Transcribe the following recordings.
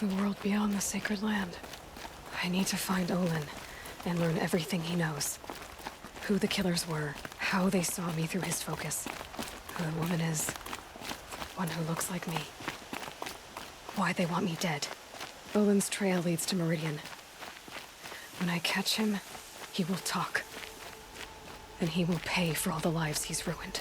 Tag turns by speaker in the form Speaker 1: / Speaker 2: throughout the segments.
Speaker 1: The world beyond the sacred land. I need to find Olin and learn everything he knows. Who the killers were, how they saw me through his focus, who the woman is, one who looks like me. Why they want me dead. Olin's trail leads to Meridian. When I catch him, he will talk. And he will pay for all the lives he's ruined.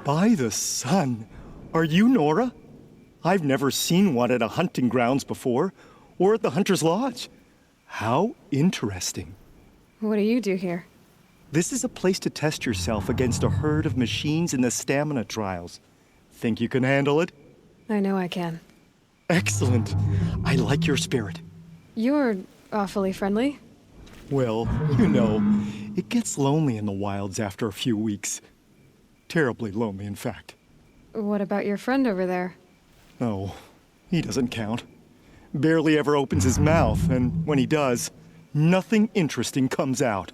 Speaker 2: By the sun! Are you Nora? I've never seen one at a hunting grounds before, or at the Hunter's Lodge. How interesting.
Speaker 1: What do you do here?
Speaker 2: This is a place to test yourself against a herd of machines in the stamina trials. Think you can handle it?
Speaker 1: I know I can.
Speaker 2: Excellent. I like your spirit.
Speaker 1: You're awfully friendly.
Speaker 2: Well, you know, it gets lonely in the wilds after a few weeks. Terribly lonely, in fact.
Speaker 1: What about your friend over there?
Speaker 2: Oh, he doesn't count. Barely ever opens his mouth, and when he does, nothing interesting comes out.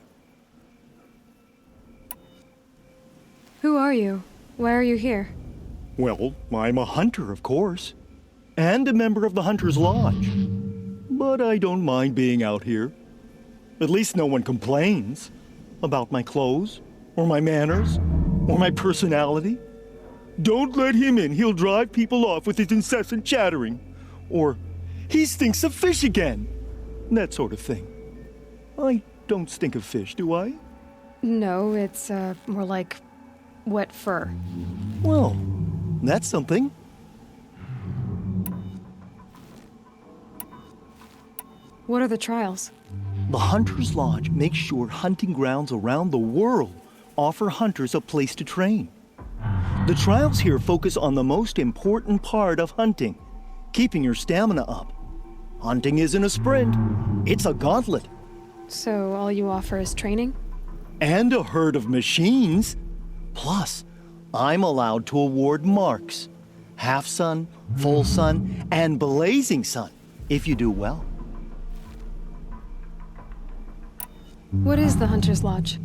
Speaker 1: Who are you? Why are you here?
Speaker 2: Well, I'm a hunter, of course. And a member of the Hunter's Lodge. But I don't mind being out here. At least no one complains about my clothes, or my manners, or my personality. Don't let him in, he'll drive people off with his incessant chattering. Or, he stinks of fish again. That sort of thing. I don't stink of fish, do I?
Speaker 1: No, it's more like wet fur.
Speaker 2: Well, that's something.
Speaker 1: What are the trials?
Speaker 2: The Hunter's Lodge makes sure hunting grounds around the world offer hunters a place to train. The trials here focus on the most important part of hunting, keeping your stamina up. Hunting isn't a sprint, it's a gauntlet.
Speaker 1: So all you offer is training?
Speaker 2: And a herd of machines. Plus, I'm allowed to award marks. Half sun, full sun, and blazing sun, if you do well.
Speaker 1: What is the Hunter's Lodge?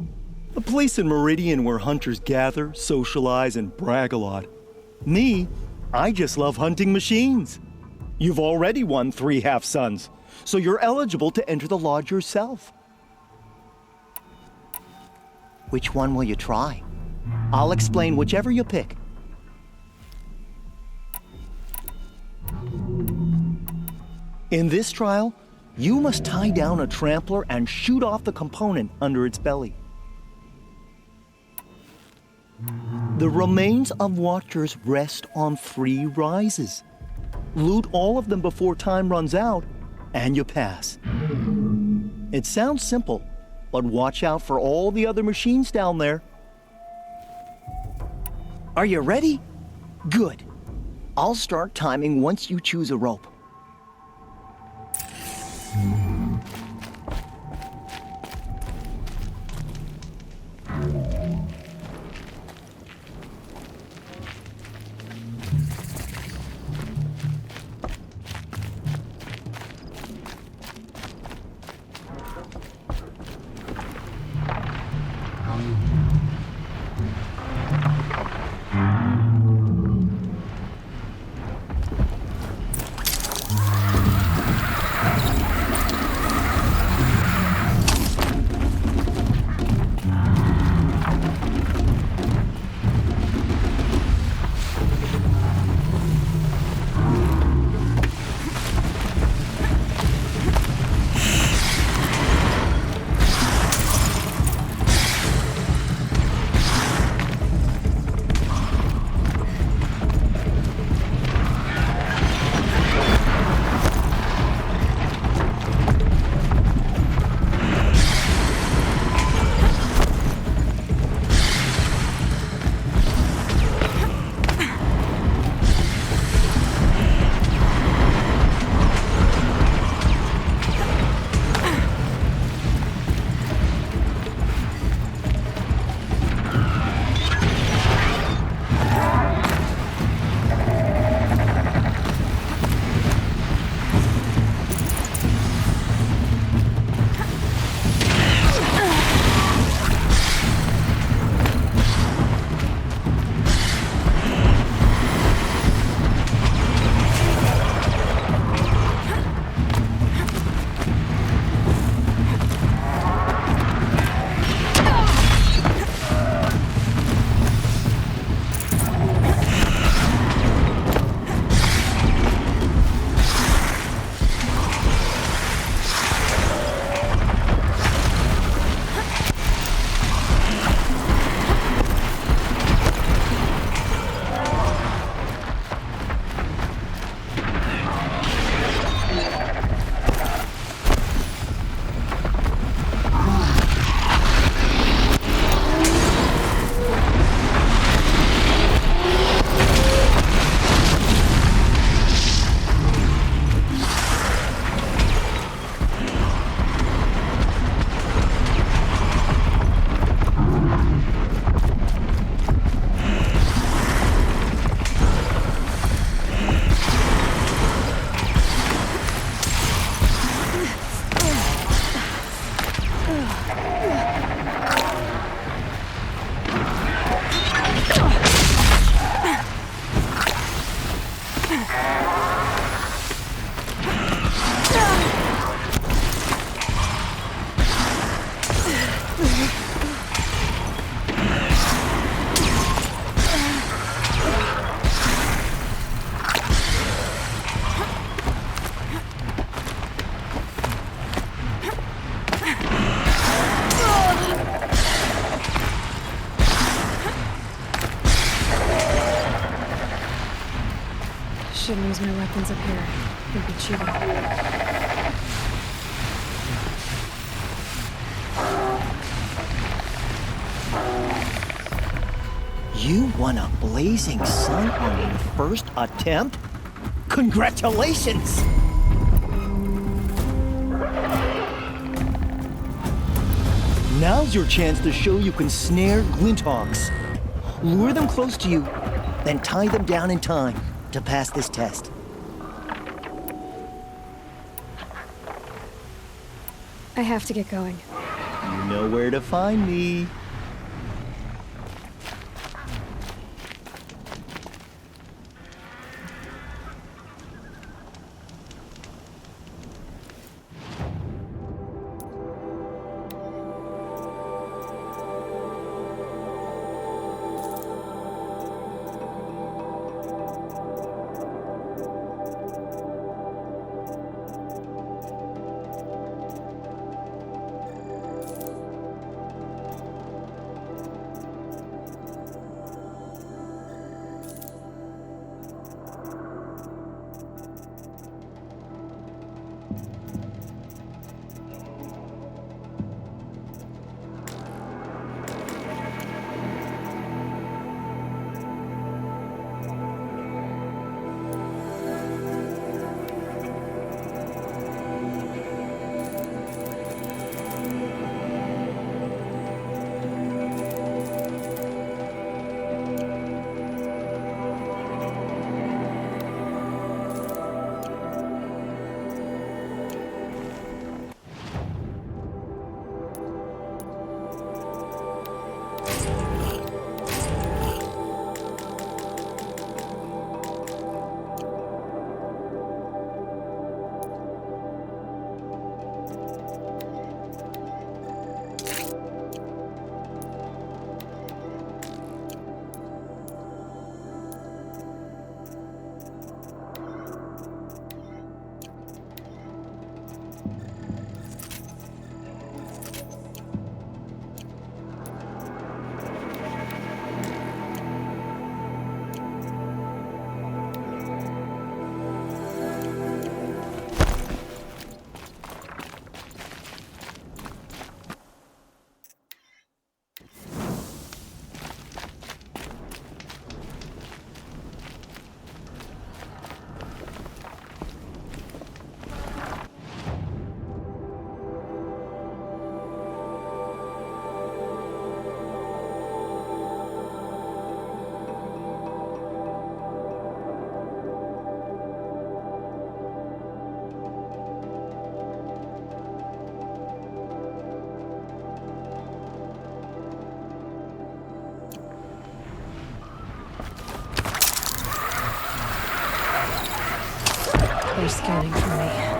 Speaker 2: A place in Meridian where hunters gather, socialize, and brag a lot. Me, I just love hunting machines. You've already won 3 half suns, so you're eligible to enter the lodge yourself. Which one will you try? I'll explain whichever you pick. In this trial, you must tie down a trampler and shoot off the component under its belly. The remains of watchers rest on 3 rises. Loot all of them before time runs out, and you pass. It sounds simple, but watch out for all the other machines down there. Are you ready? Good. I'll start timing once you choose a rope.
Speaker 1: Shouldn't use my weapons up here. Would be cheating.
Speaker 2: You won a blazing sun on your first attempt? Congratulations! Now's your chance to show you can snare glinthawks. Lure them close to you, then tie them down in time to pass this test.
Speaker 1: I have to get going.
Speaker 2: You know where to find me.
Speaker 1: They're scanning for me.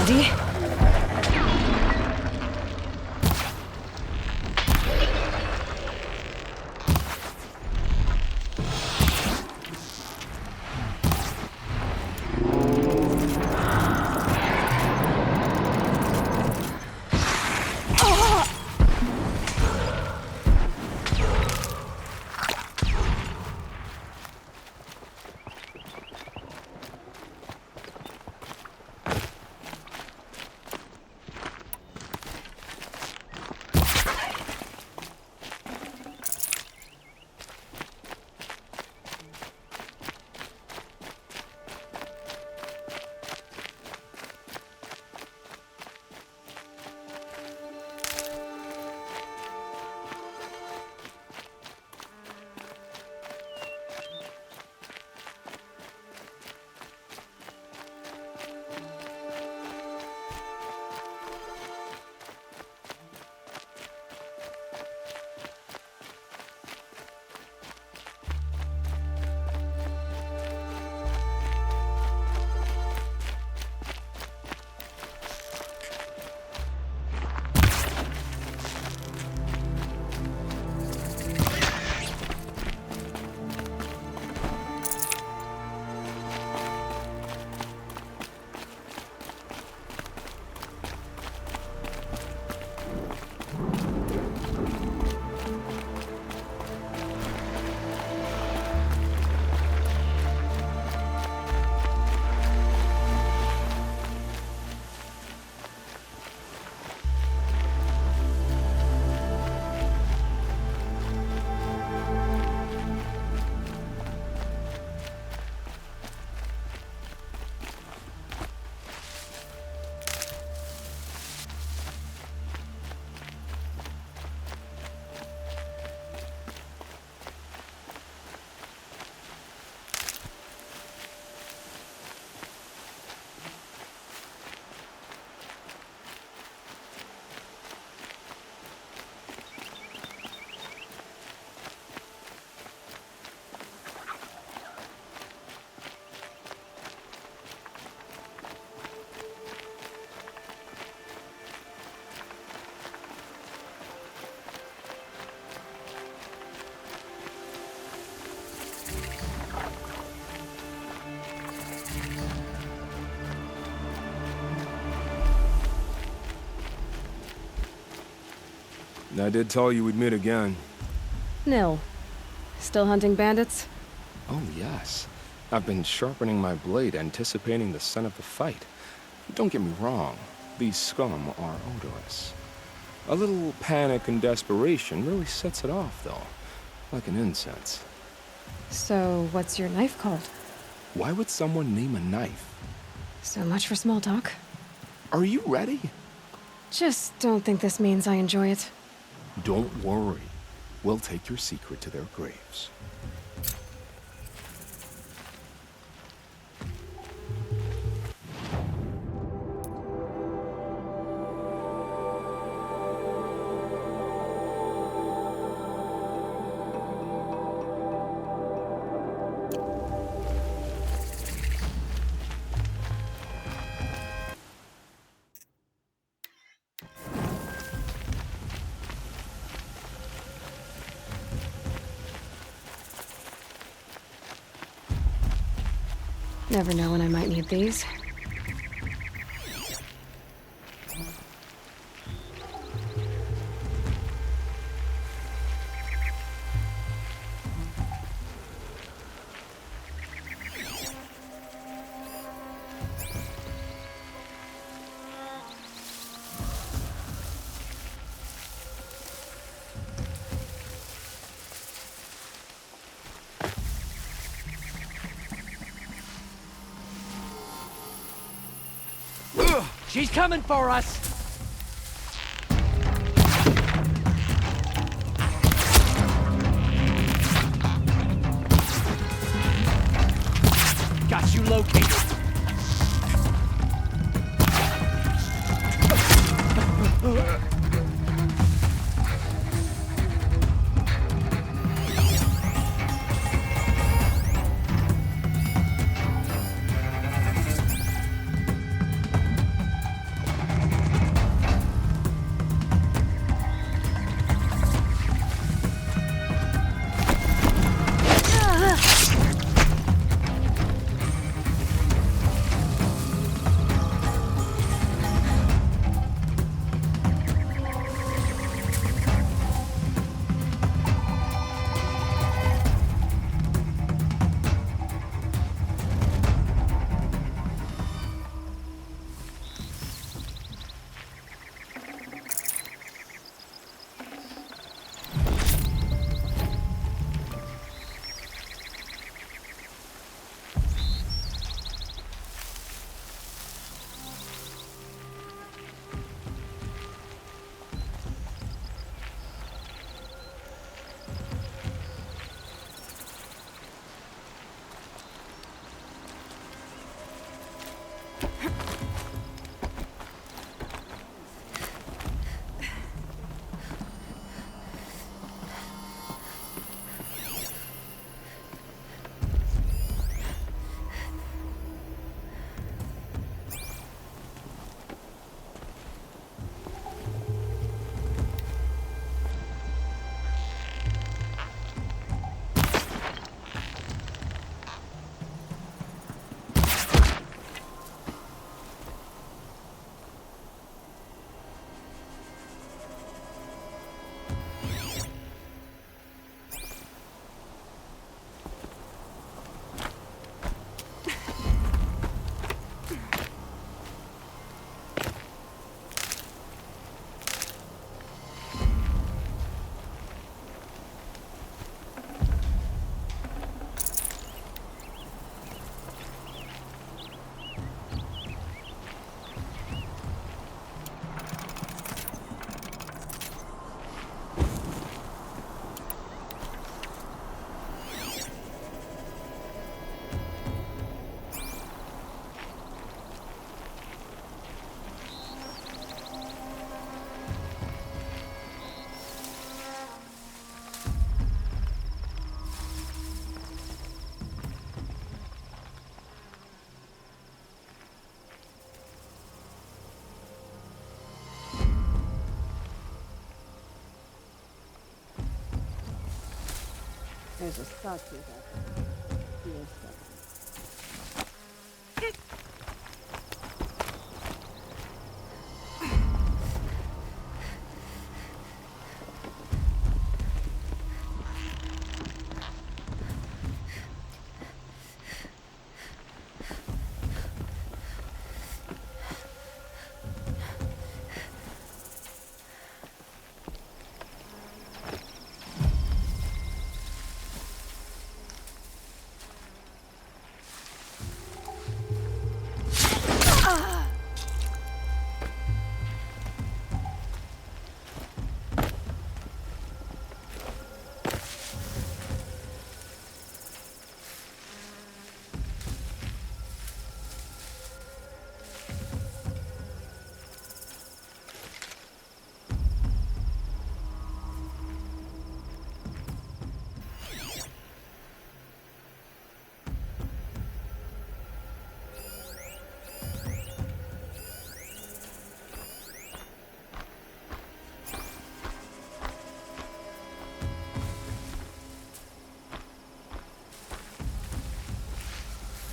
Speaker 1: Andy?
Speaker 3: I did tell you we'd meet again.
Speaker 1: Nil. Still hunting bandits?
Speaker 3: Oh, yes. I've been sharpening my blade, anticipating the scent of the fight. Don't get me wrong, these scum are odorous. A little panic and desperation really sets it off, though, like an incense.
Speaker 1: So, what's your knife called?
Speaker 3: Why would someone name a knife?
Speaker 1: So much for small talk.
Speaker 3: Are you ready?
Speaker 1: Just don't think this means I enjoy it.
Speaker 3: Don't worry. We'll take your secret to their graves.
Speaker 1: Never know when I might need these.
Speaker 4: She's coming for us! Got you located.
Speaker 5: There's a statue there.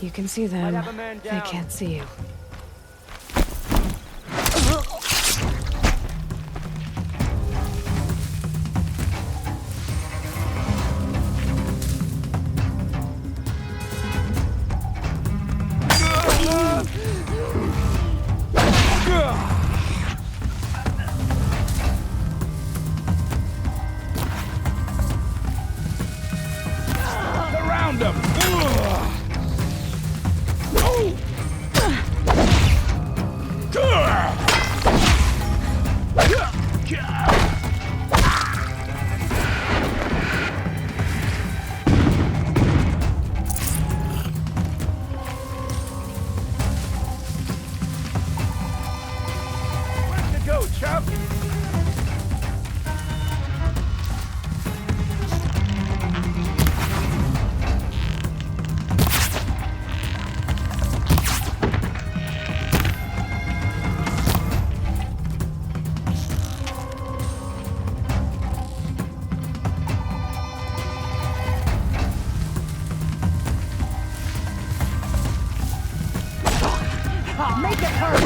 Speaker 1: You can see them.
Speaker 4: have a man
Speaker 1: They
Speaker 4: down.
Speaker 1: can't see you.
Speaker 4: Surround them! Where to go, chump? Make it hurt!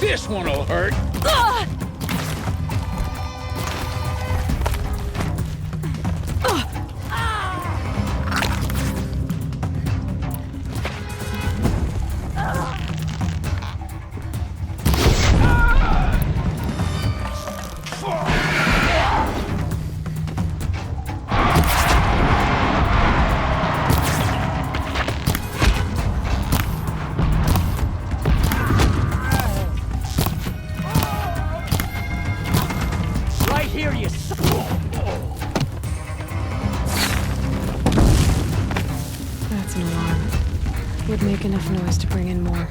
Speaker 4: This one'll hurt! Right here, you
Speaker 1: That's an alarm. Would make enough noise to bring in more.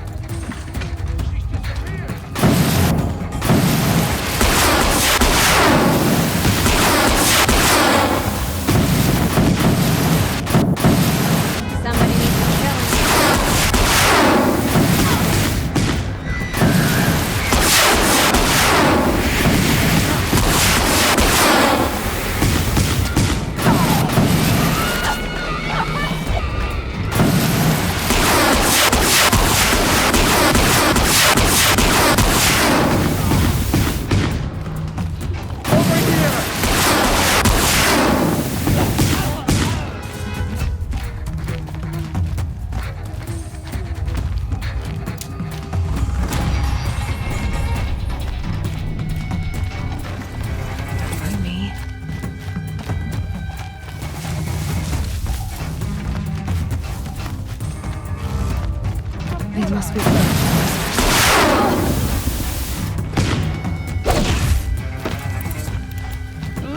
Speaker 6: Somebody needs to kill him.
Speaker 1: Find me. They must be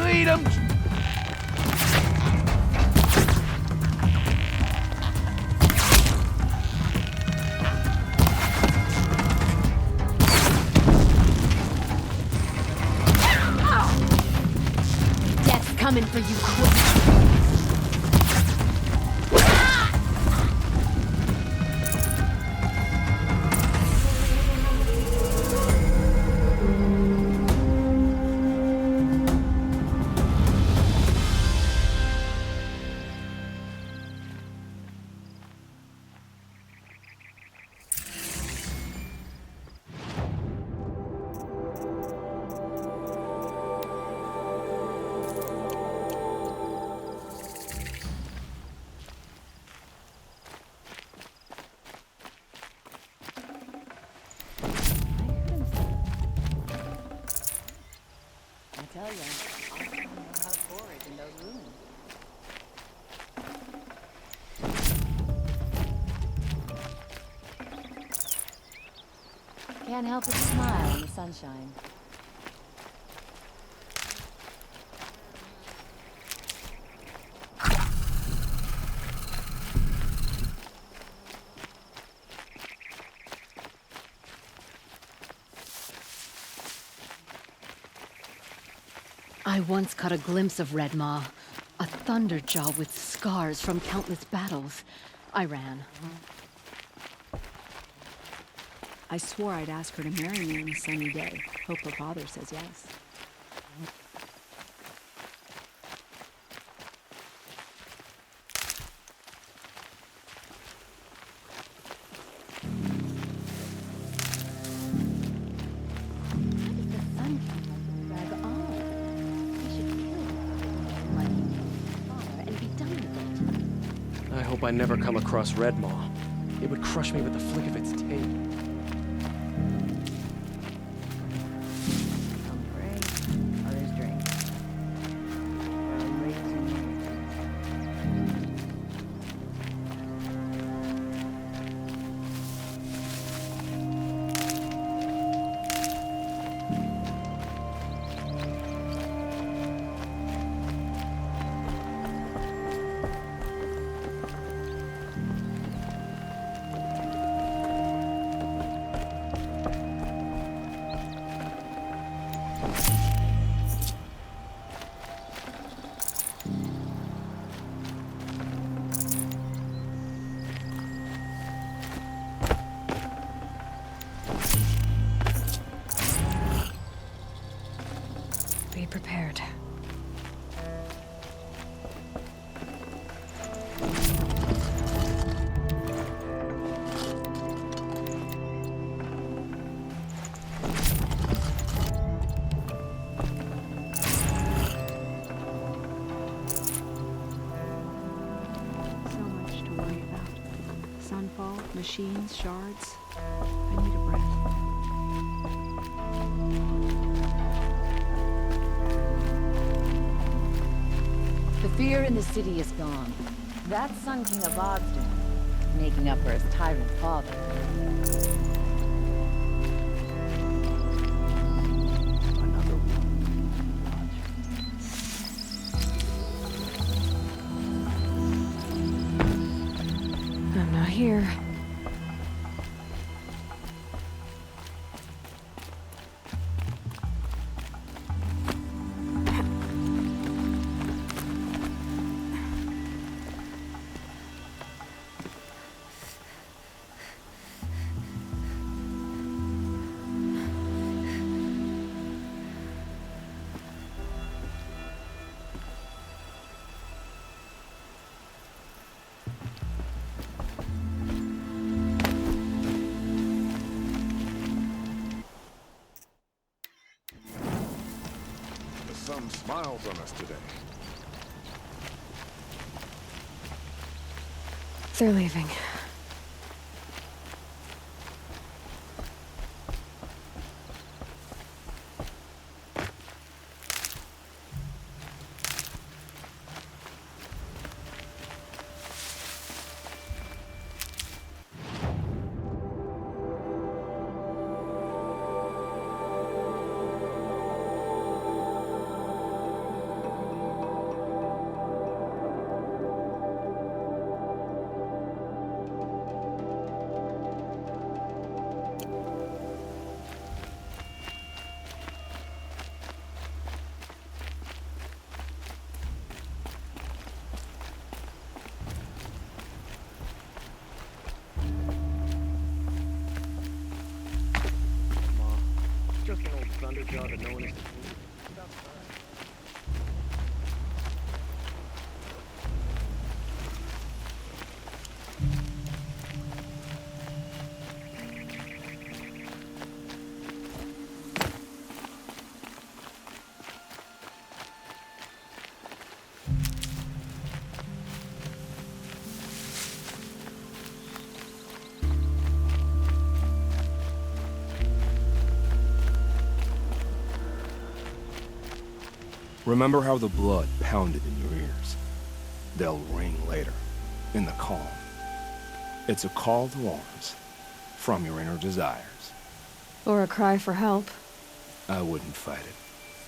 Speaker 4: lead them!
Speaker 6: Death's coming for you quick.
Speaker 5: I tell you, I don't know how to forage in those ruins.
Speaker 6: Can't help but smile in the sunshine. I once caught a glimpse of Red Maw, a thunderjaw with scars from countless battles. I ran.
Speaker 7: I swore I'd ask her to marry me on a sunny day. Hope her father says yes.
Speaker 8: hope I never come across Red Maw. It would crush me with the flick of its tail.
Speaker 5: Some pray, others drink.
Speaker 1: Be prepared.
Speaker 7: So much to worry about. Sunfall, machines, shards. I need a breath.
Speaker 5: The fear in the city is gone. That's Sun King of Od's doing, making up for his tyrant father.
Speaker 8: Another one.
Speaker 1: I'm not here.
Speaker 9: The sun smiles on us today.
Speaker 1: They're leaving.
Speaker 8: Just an old thunderjaw that no one is to fool.
Speaker 3: Remember how the blood pounded in your ears. They'll ring later, in the calm. It's a call to arms, from your inner desires.
Speaker 1: Or a cry for help.
Speaker 3: I wouldn't fight it.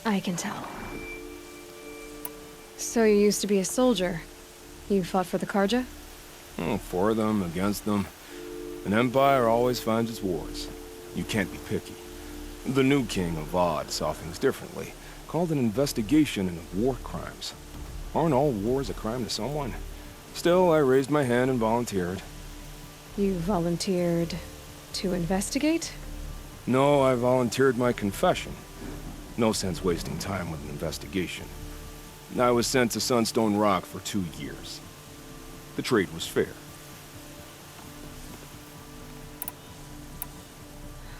Speaker 1: I can tell. So you used to be a soldier. You fought for the Karja?
Speaker 3: Oh, for them, against them. An empire always finds its wars. You can't be picky. The new king of Od saw things differently. Called an investigation into war crimes. Aren't all wars a crime to someone? Still, I raised my hand and volunteered.
Speaker 1: You volunteered to investigate?
Speaker 3: No, I volunteered my confession. No sense wasting time with an investigation. I was sent to Sunstone Rock for 2 years. The trade was fair.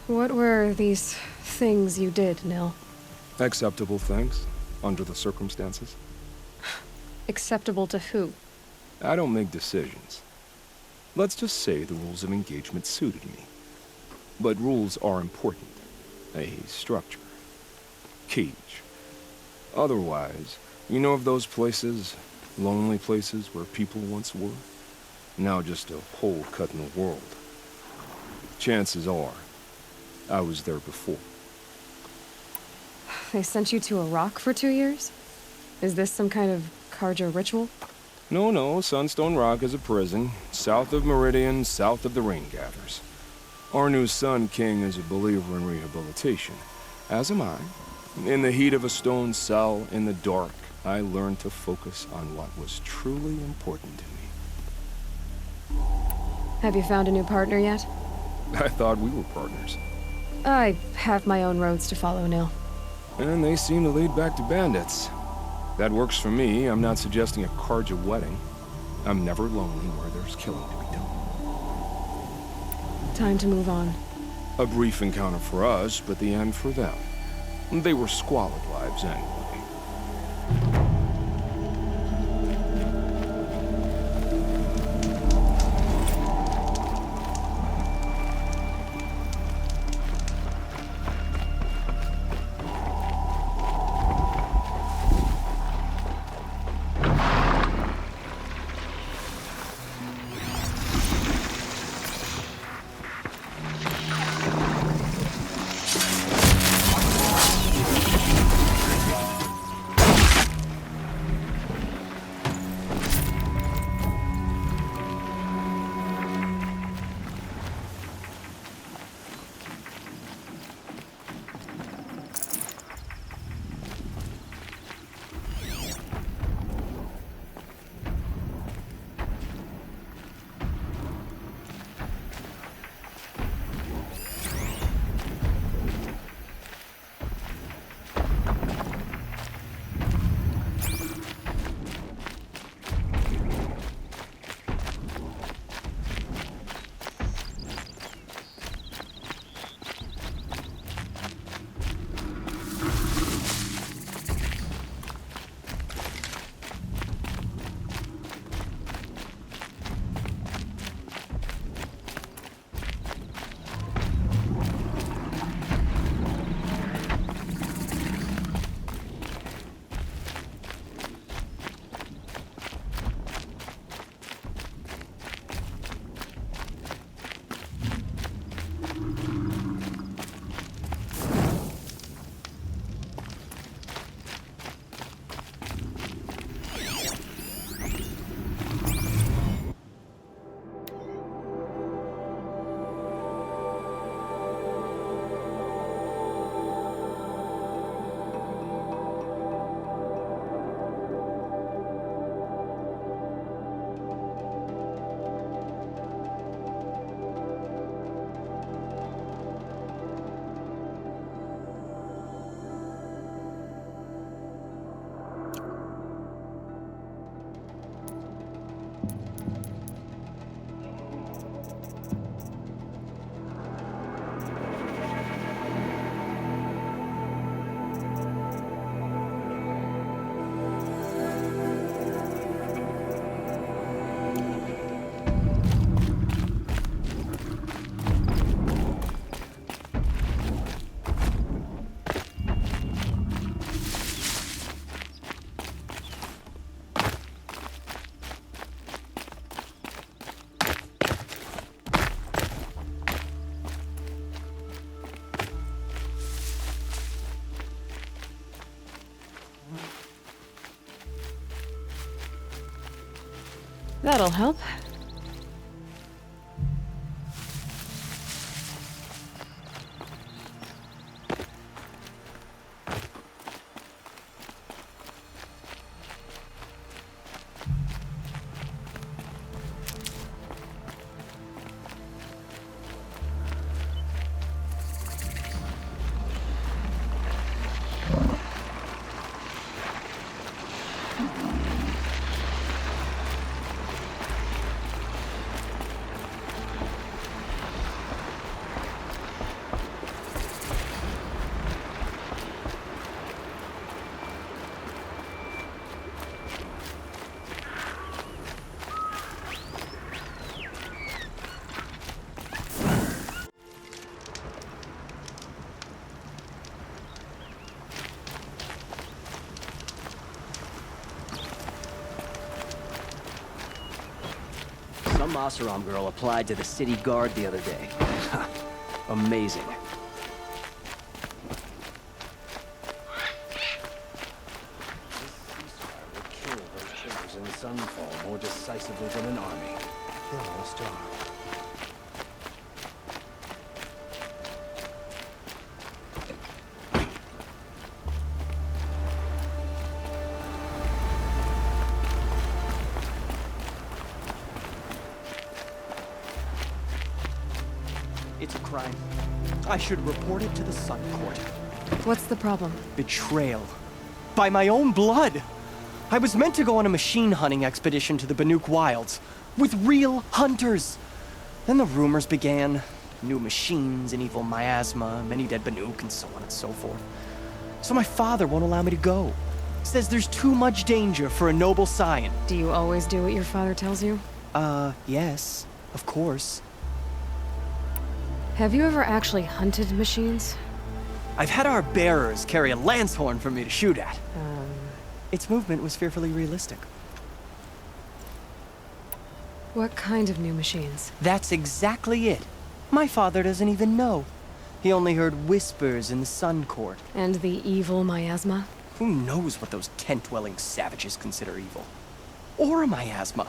Speaker 1: What were these things you did, Nil?
Speaker 3: Acceptable things, under the circumstances.
Speaker 1: Acceptable to who?
Speaker 3: I don't make decisions. Let's just say the rules of engagement suited me. But rules are important. A structure. Cage. Otherwise, you know of those places, lonely places where people once were? Now just a hole cut in the world. Chances are, I was there before.
Speaker 1: They sent you to a rock for 2 years? Is this some kind of Karja ritual?
Speaker 3: No, Sunstone Rock is a prison, south of Meridian, south of the Rain Gathers. Our new Sun King is a believer in rehabilitation, as am I. In the heat of a stone cell, in the dark, I learned to focus on what was truly important to me.
Speaker 1: Have you found a new partner yet?
Speaker 3: I thought we were partners.
Speaker 1: I have my own roads to follow, Nil.
Speaker 3: And they seem to lead back to bandits. That works for me. I'm not suggesting a Karja wedding. I'm never lonely where there's killing to be done.
Speaker 1: Time to move on.
Speaker 3: A brief encounter for us, but the end for them. They were squalid lives anyway.
Speaker 1: That'll help.
Speaker 8: Some Oseram girl applied to the city guard the other day. Amazing. This ceasefire will kill those traitors in Sunfall more decisively than an army. They'll all starve. It's a crime. I should report it to the Sun Court.
Speaker 1: What's the problem?
Speaker 8: Betrayal. By my own blood! I was meant to go on a machine hunting expedition to the Banuk Wilds, with real hunters. Then the rumors began. New machines, an evil miasma, many dead Banuk, and so on and so forth. So my father won't allow me to go. Says there's too much danger for a noble scion.
Speaker 1: Do you always do what your father tells you?
Speaker 8: Yes, of course.
Speaker 1: Have you ever actually hunted machines?
Speaker 8: I've had our bearers carry a lance horn for me to shoot at. Its movement was fearfully realistic.
Speaker 1: What kind of new machines?
Speaker 8: That's exactly it. My father doesn't even know. He only heard whispers in the Sun Court.
Speaker 1: And the evil miasma?
Speaker 8: Who knows what those tent-dwelling savages consider evil? Or a miasma.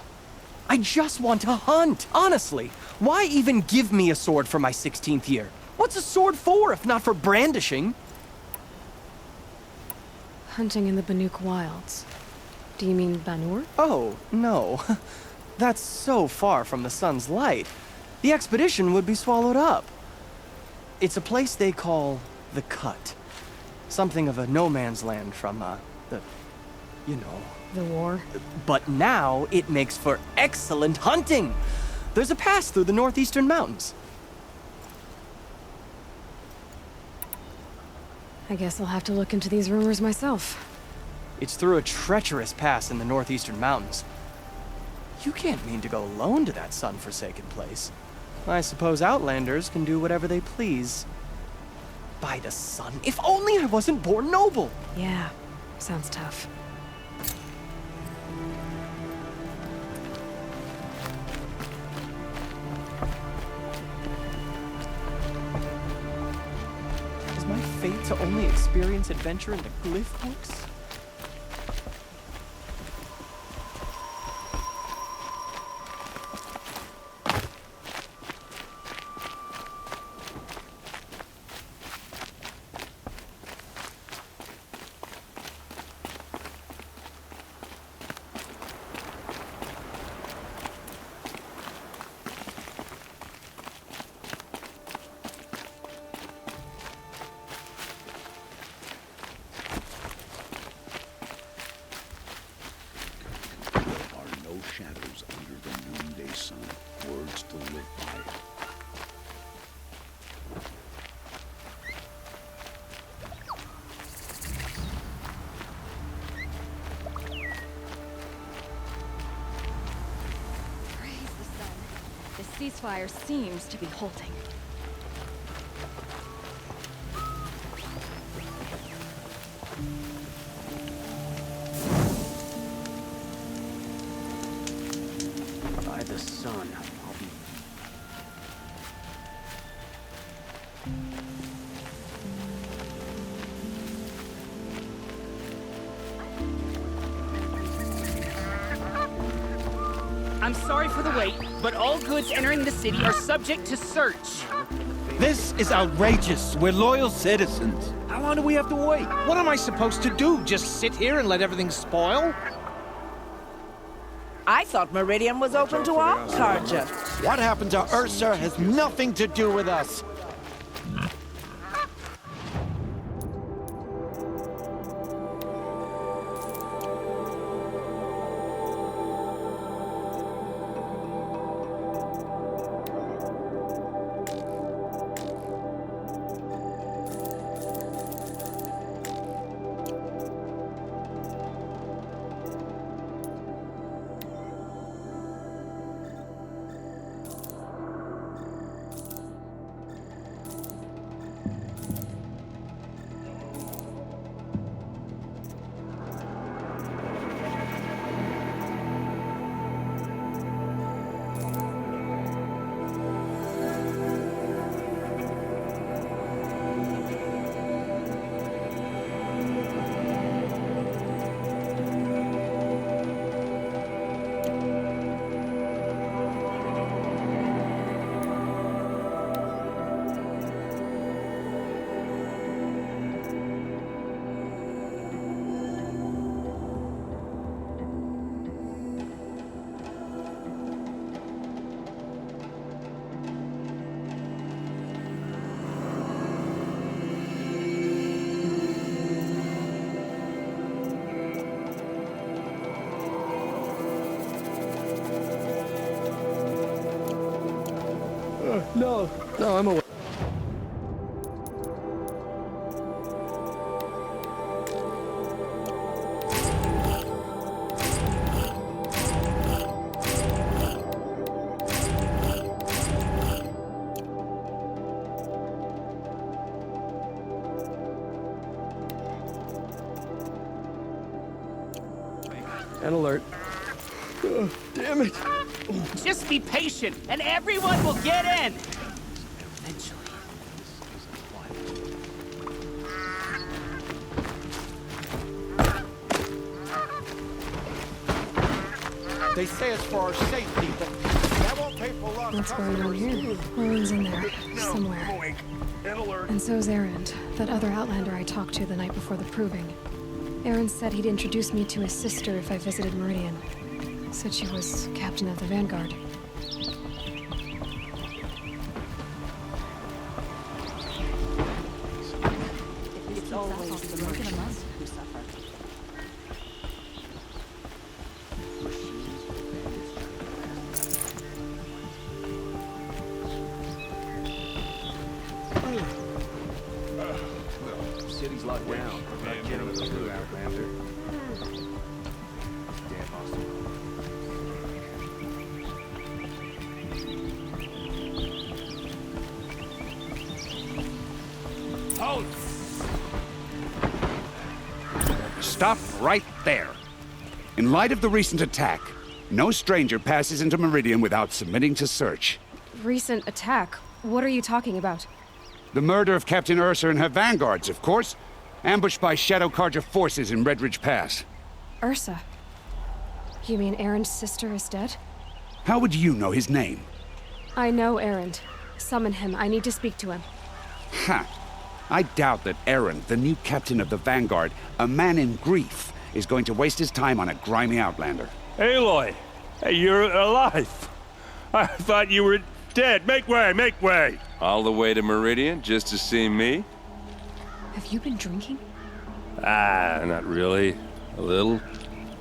Speaker 8: I just want to hunt, honestly. Why even give me a sword for my 16th year? What's a sword for if not for brandishing?
Speaker 1: Hunting in the Banuk Wilds. Do you mean Banur?
Speaker 8: Oh, no. That's so far from the sun's light. The expedition would be swallowed up. It's a place they call the Cut. Something of a no-man's land from, you know.
Speaker 1: The war?
Speaker 8: But now it makes for excellent hunting. There's a pass through the northeastern mountains.
Speaker 1: I guess I'll have to look into these rumors myself.
Speaker 8: It's through a treacherous pass in the northeastern mountains. You can't mean to go alone to that sun-forsaken place. I suppose outlanders can do whatever they please. By the sun, if only I wasn't born noble!
Speaker 1: Yeah, sounds tough.
Speaker 8: Is my fate to only experience adventure in the glyph books?
Speaker 10: Shadows under the noonday sun, words to live by.
Speaker 6: Praise the sun. The ceasefire seems to be halting.
Speaker 8: The sun. I'll be...
Speaker 4: I'm sorry for the wait, but all goods entering the city are subject to search.
Speaker 11: This is outrageous. We're loyal citizens. How long do we have to wait? What am I supposed to do? Just sit here and let everything spoil?
Speaker 12: I thought Meridian was open to all Carja.
Speaker 11: What happened to Ursa has nothing to do with us.
Speaker 3: No, I'm away. An alert. Oh, damn it.
Speaker 4: Just be patient, and everyone will get in! Eventually.
Speaker 11: They say it's for our safety, but that won't pay for a lot of
Speaker 1: What's going on here? Owen's in there, somewhere. And so's Erend, that other Outlander I talked to the night before the proving. Erend said he'd introduce me to his sister if I visited Meridian. Said she was captain of the Vanguard.
Speaker 5: It's always the broken among us who suffer.
Speaker 10: City's locked down. Not kidding with you, Outlander. Damn Austin.
Speaker 13: Halt! Stop right there. In light of the recent attack, no stranger passes into Meridian without submitting to search.
Speaker 1: Recent attack? What are you talking about?
Speaker 13: The murder of Captain Ursa and her vanguards, of course. Ambushed by Shadow Carja forces in Redridge Pass.
Speaker 1: Ursa? You mean Erend's sister is dead?
Speaker 13: How would you know his name?
Speaker 1: I know Erend. Summon him. I need to speak to him.
Speaker 13: Ha! I doubt that Erend, the new captain of the Vanguard, a man in grief, is going to waste his time on a grimy outlander.
Speaker 14: Aloy! Hey, you're alive! I thought you were dead. Make way, make way!
Speaker 15: All the way to Meridian just to see me?
Speaker 1: Have you been drinking?
Speaker 14: Ah, not really. A little.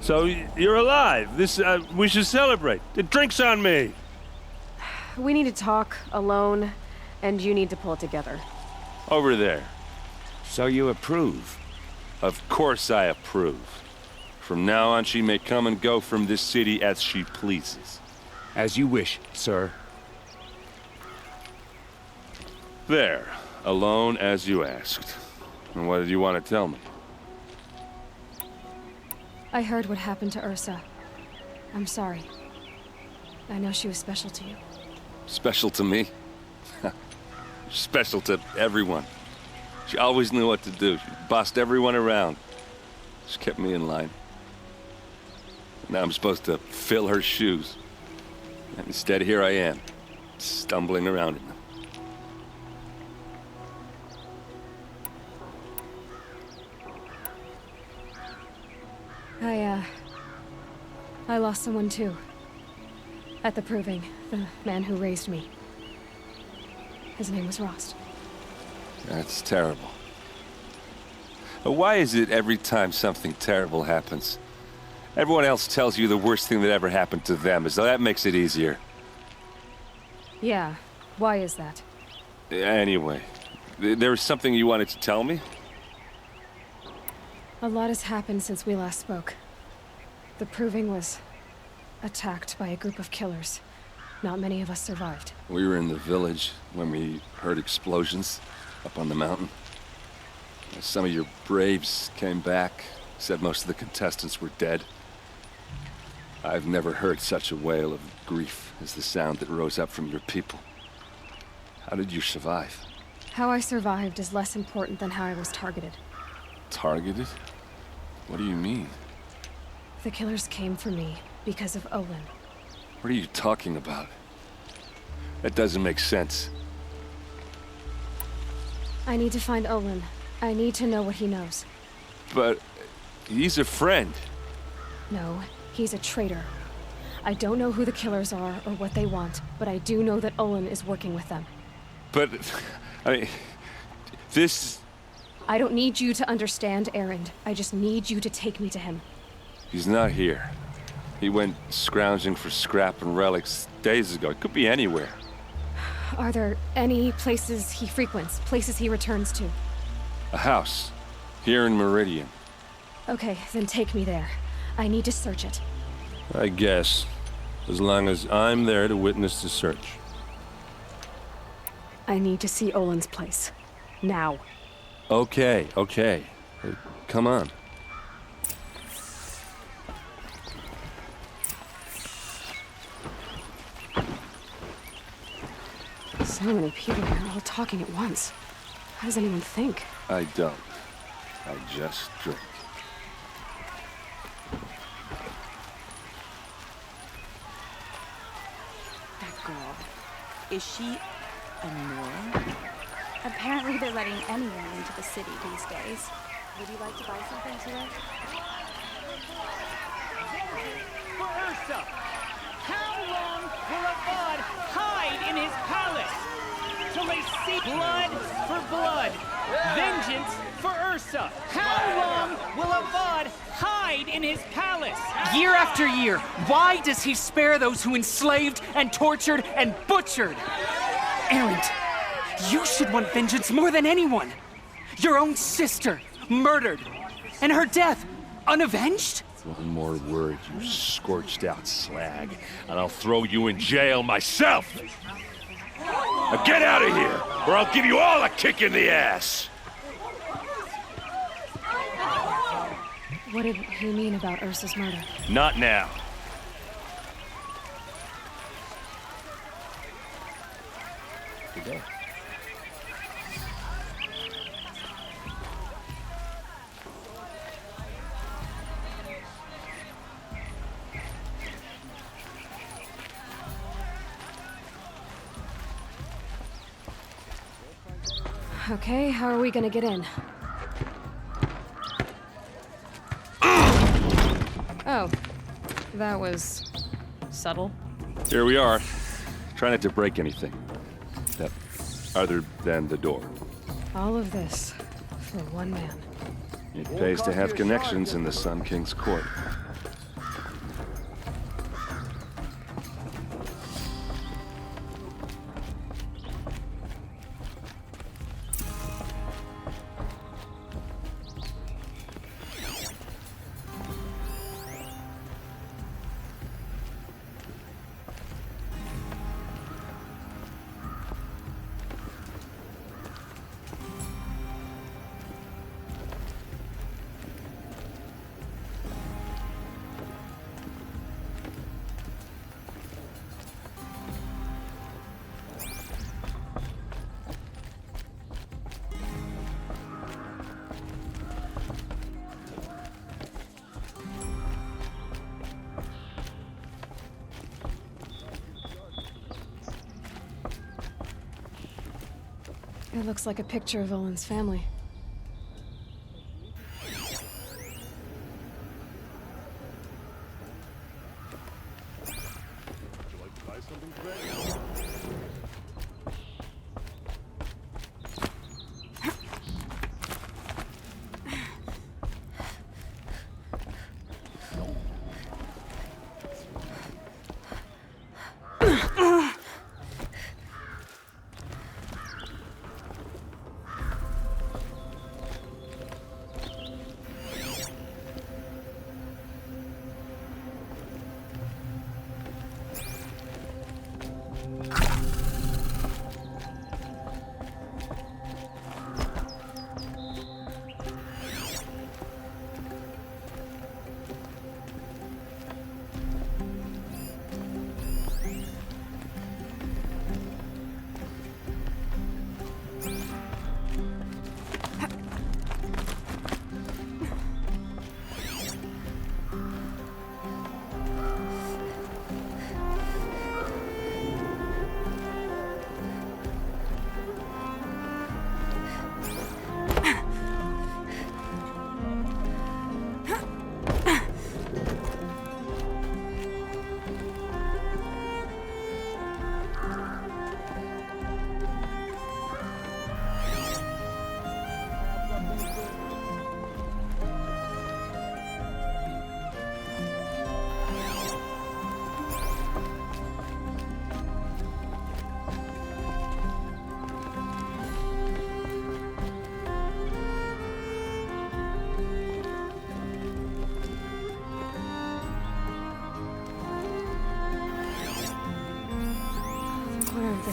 Speaker 14: So, you're alive. We should celebrate. The drink's on me.
Speaker 1: We need to talk, alone, and you need to pull it together.
Speaker 14: Over there.
Speaker 13: So you approve?
Speaker 15: Of course I approve. From now on, she may come and go from this city as she pleases.
Speaker 13: As you wish, sir.
Speaker 15: There. Alone as you asked. And what did you want to tell me?
Speaker 1: I heard what happened to Ursa. I'm sorry. I know she was special to you.
Speaker 15: Special to me? Special to everyone. She always knew what to do. She bossed everyone around. She kept me in line. Now I'm supposed to fill her shoes. And instead, here I am, stumbling around in them.
Speaker 1: I lost someone too. At the proving, the man who raised me. His name was Rost.
Speaker 15: That's terrible. Why is it every time something terrible happens, everyone else tells you the worst thing that ever happened to them, as though that makes it easier?
Speaker 1: Yeah, why is that?
Speaker 15: Anyway, there was something you wanted to tell me?
Speaker 1: A lot has happened since we last spoke. The proving was attacked by a group of killers. Not many of us survived.
Speaker 15: We were in the village when we heard explosions up on the mountain. Some of your braves came back, said most of the contestants were dead. I've never heard such a wail of grief as the sound that rose up from your people. How did you survive?
Speaker 1: How I survived is less important than how I was targeted.
Speaker 15: Targeted? What do you mean?
Speaker 1: The killers came for me because of Olin.
Speaker 15: What are you talking about? That doesn't make sense.
Speaker 1: I need to find Olin. I need to know what he knows.
Speaker 15: But he's a friend.
Speaker 1: No, he's a traitor. I don't know who the killers are or what they want, but I do know that Olin is working with them.
Speaker 15: But, I mean, this...
Speaker 1: I don't need you to understand Erend. I just need you to take me to him.
Speaker 15: He's not here. He went scrounging for scrap and relics days ago. It could be anywhere.
Speaker 1: Are there any places he frequents, places he returns to?
Speaker 15: A house. Here in Meridian.
Speaker 1: Okay, then take me there. I need to search it.
Speaker 14: I guess. As long as I'm there to witness the search.
Speaker 1: I need to see Olin's place. Now.
Speaker 14: Okay, okay. Come on.
Speaker 1: So many people here, all talking at once. How does anyone think?
Speaker 15: I don't. I just drink.
Speaker 16: That girl. Is she annoying? Apparently they're letting anyone into the city these days. Would you like to buy something today?
Speaker 4: For Ursa! How long will a bud hide in his palace? Till they see blood for blood. Vengeance for Ursa. How long will a bud hide in his palace? Year after year, why does he spare those who enslaved and tortured and butchered? Erend, you should want vengeance more than anyone. Your own sister, murdered, and her death, unavenged?
Speaker 14: One more word, you scorched out slag, and I'll throw you in jail myself! Now get out of here, or I'll give you all a kick in the ass!
Speaker 1: What did he mean about Ursa's murder?
Speaker 14: Not now. Good day.
Speaker 1: Okay, how are we gonna get in? Oh, that was subtle.
Speaker 15: Here we are. Try not to break anything. Other than the door.
Speaker 1: All of this for one man.
Speaker 15: It pays to have connections in the Sun King's court.
Speaker 1: It looks like a picture of Olin's family.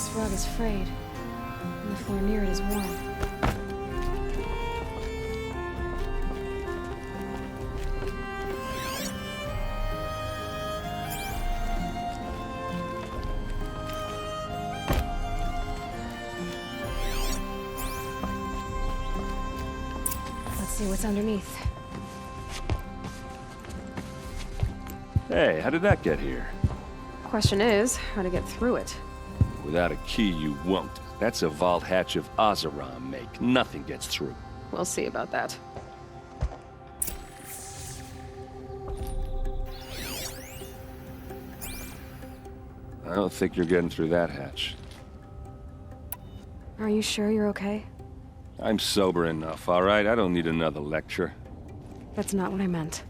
Speaker 1: This rug is frayed, and the floor near it is warm. Let's see what's underneath.
Speaker 14: Hey, how did that get here?
Speaker 1: Question is, how to get through it.
Speaker 14: Without a key, you won't. That's a vault hatch of Ozeron make. Nothing gets through.
Speaker 1: We'll see about that.
Speaker 14: I don't think you're getting through that hatch.
Speaker 1: Are you sure you're okay?
Speaker 14: I'm sober enough, all right? I don't need another lecture.
Speaker 1: That's not what I meant.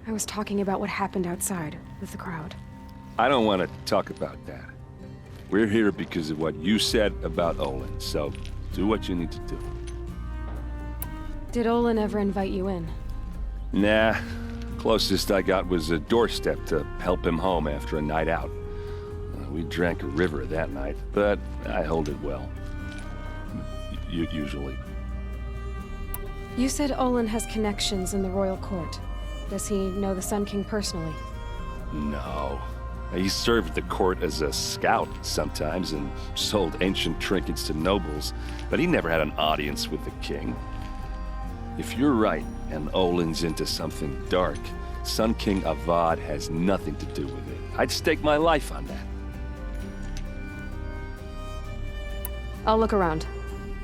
Speaker 1: I was talking about what happened outside with the crowd.
Speaker 14: I don't want to talk about that. We're here because of what you said about Olin, so do what you need to do.
Speaker 1: Did Olin ever invite you in?
Speaker 14: Nah. Closest I got was a doorstep to help him home after a night out. We drank a river that night, but I hold it well. Usually.
Speaker 1: You said Olin has connections in the royal court. Does he know the Sun King personally?
Speaker 14: No. He served the court as a scout sometimes and sold ancient trinkets to nobles, but he never had an audience with the king. If you're right, and Olin's into something dark, Sun King Avad has nothing to do with it. I'd stake my life on that.
Speaker 1: I'll look around.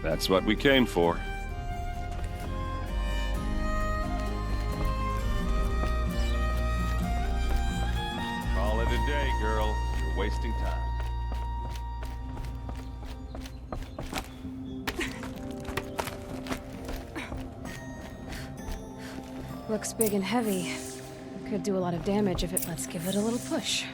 Speaker 14: That's what we came for. Call it a day, girl. You're wasting time.
Speaker 1: Looks big and heavy. Could do a lot of damage if it lets give it a little push.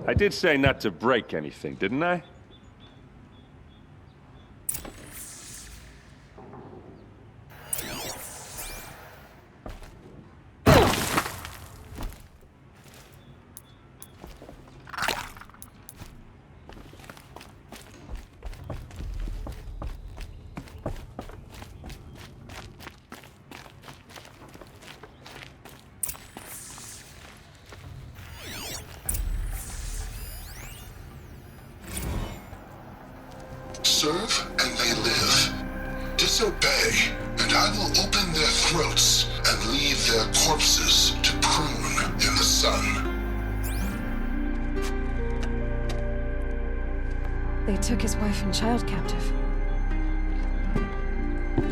Speaker 14: I did say not to break anything, didn't I?
Speaker 17: Serve and they live. Disobey, and I will open their throats and leave their corpses to prune in the sun.
Speaker 1: They took his wife and child captive.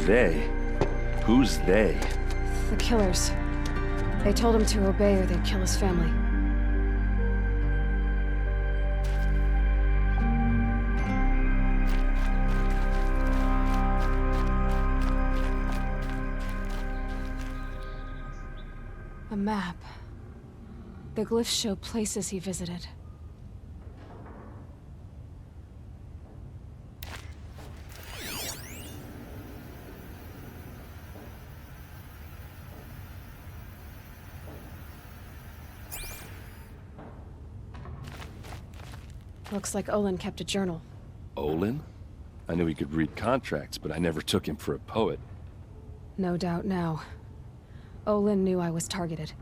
Speaker 14: They? Who's they?
Speaker 1: The killers. They told him to obey or they'd kill his family. A map. The glyphs show places he visited. Looks like Olin kept a journal.
Speaker 14: Olin? I knew he could read contracts, but I never took him for a poet.
Speaker 1: No doubt now. Olin knew I was targeted.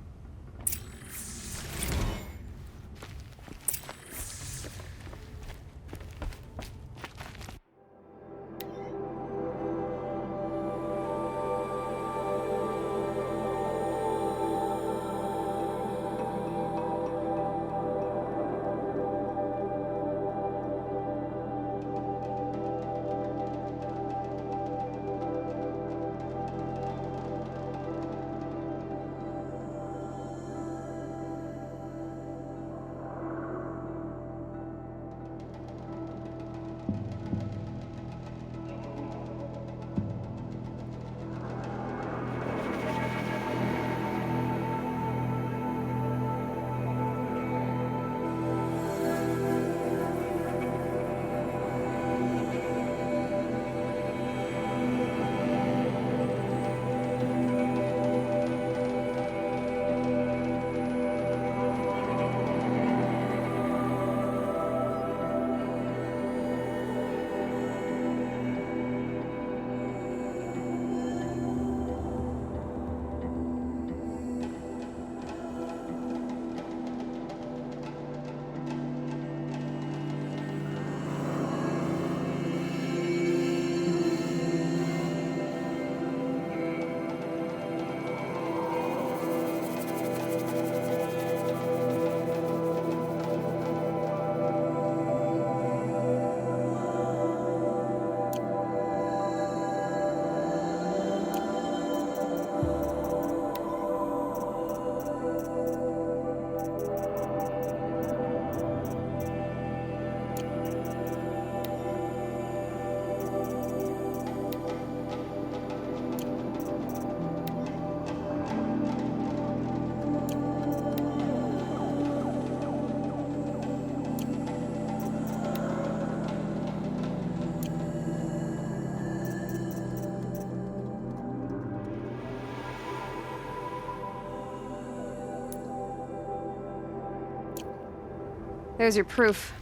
Speaker 1: There's your proof.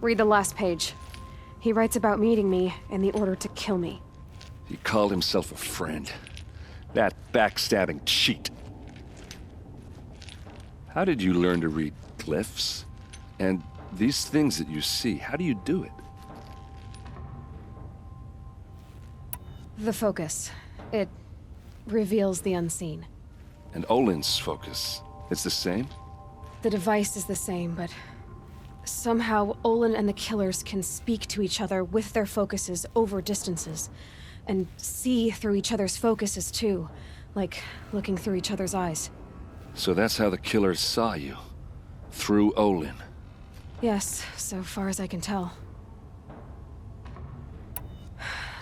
Speaker 1: Read the last page. He writes about meeting me in the order to kill me.
Speaker 14: He called himself a friend. That backstabbing cheat. How did you learn to read glyphs? And these things that you see, how do you do it?
Speaker 1: The focus. It reveals the unseen.
Speaker 14: And Olin's focus, it's the same?
Speaker 1: The device is the same, but somehow Olin and the killers can speak to each other with their focuses over distances, and see through each other's focuses too, like looking through each other's eyes.
Speaker 14: So that's how the killers saw you, through Olin.
Speaker 1: Yes, so far as I can tell.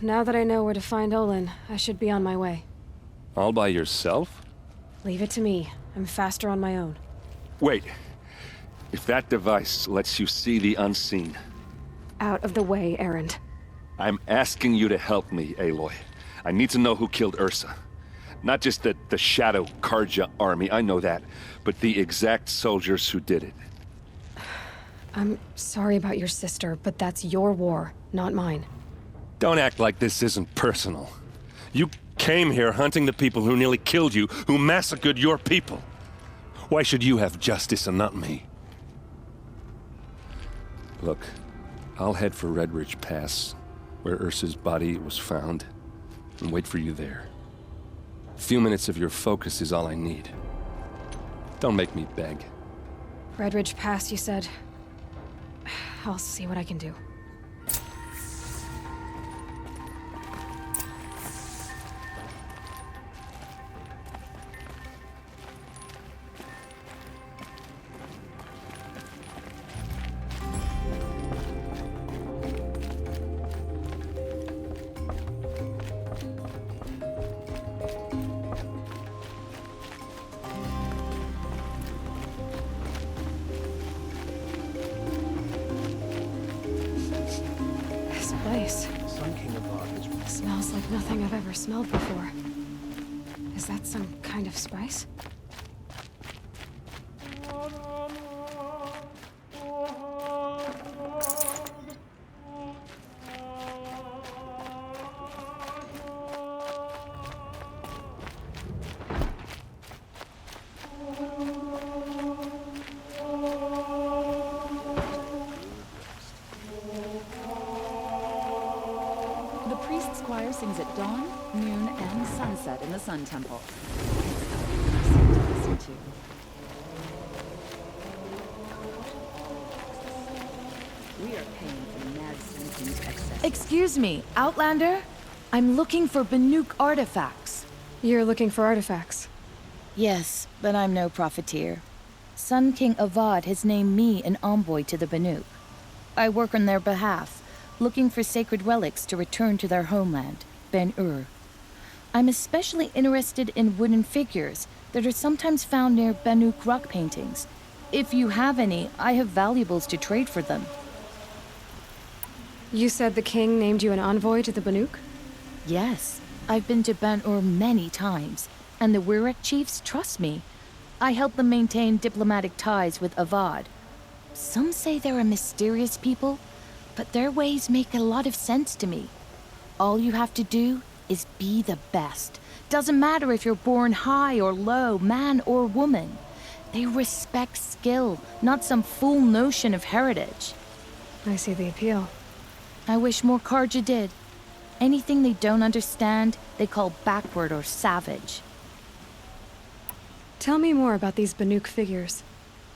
Speaker 1: Now that I know where to find Olin, I should be on my way.
Speaker 14: All by yourself?
Speaker 1: Leave it to me. I'm faster on my own.
Speaker 14: Wait. If that device lets you see the unseen...
Speaker 1: Out of the way, errand.
Speaker 14: I'm asking you to help me, Aloy. I need to know who killed Ursa. Not just the Shadow Karja army, I know that, but the exact soldiers who did it.
Speaker 1: I'm sorry about your sister, but that's your war, not mine.
Speaker 15: Don't act like this isn't personal. You came here hunting the people who nearly killed you, who massacred your people. Why should you have justice and not me?
Speaker 14: Look, I'll head for Red Ridge Pass, where Ursa's body was found, and wait for you there. A few minutes of your focus is all I need. Don't make me beg.
Speaker 1: Red Ridge Pass, you said? I'll see what I can do. Smells like nothing I've ever smelled before. Is that some kind of spice?
Speaker 5: Sings at dawn, noon, and sunset in the Sun Temple. We are paying for Mad Sanking's excess. Excuse me, Outlander? I'm looking for Banuk artifacts.
Speaker 1: You're looking for artifacts?
Speaker 5: Yes, but I'm no profiteer. Sun King Avad has named me an envoy to the Banuk. I work on their behalf, looking for sacred relics to return to their homeland, Ben-Ur. I'm especially interested in wooden figures that are sometimes found near Banuk rock paintings. If you have any, I have valuables to trade for them.
Speaker 1: You said the king named you an envoy to the Banuk?
Speaker 5: Yes. I've been to Ben-Ur many times, and the Wirek chiefs trust me. I help them maintain diplomatic ties with Avad. Some say they're a mysterious people, but their ways make a lot of sense to me. All you have to do is be the best. Doesn't matter if you're born high or low, man or woman. They respect skill, not some fool notion of heritage.
Speaker 1: I see the appeal.
Speaker 5: I wish more Karja did. Anything they don't understand, they call backward or savage.
Speaker 1: Tell me more about these Banuk figures.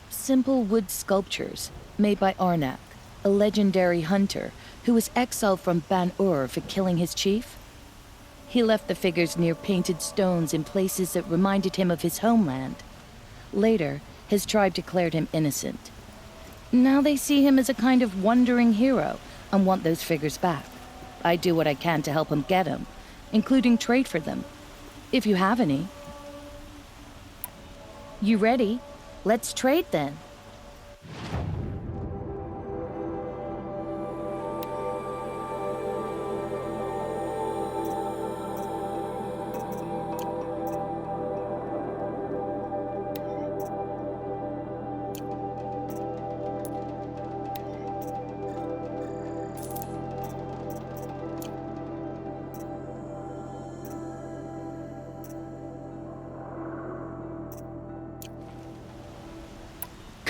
Speaker 5: Simple wood sculptures made by Arnak, a legendary hunter who was exiled from Ban-Ur for killing his chief. He left the figures near painted stones in places that reminded him of his homeland. Later, his tribe declared him innocent. Now they see him as a kind of wandering hero and want those figures back. I do what I can to help him get them, including trade for them, if you have any. You ready? Let's trade then.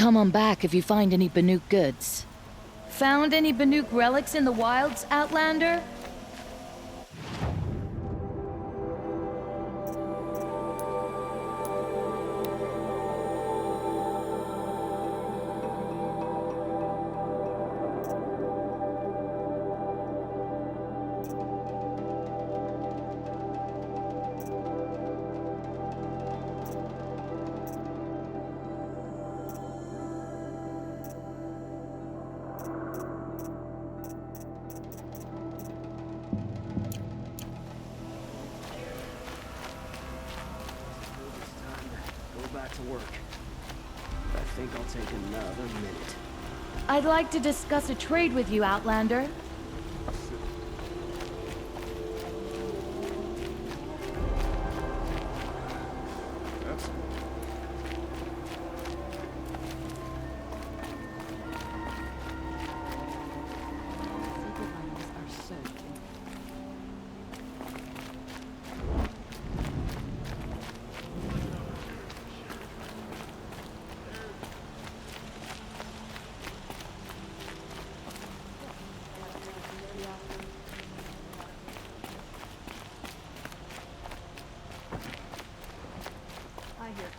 Speaker 5: come on back if you find any Banuk goods. Found any Banuk relics in the wilds, Outlander?
Speaker 8: I think I'll take another minute.
Speaker 5: I'd like to discuss a trade with you, Outlander.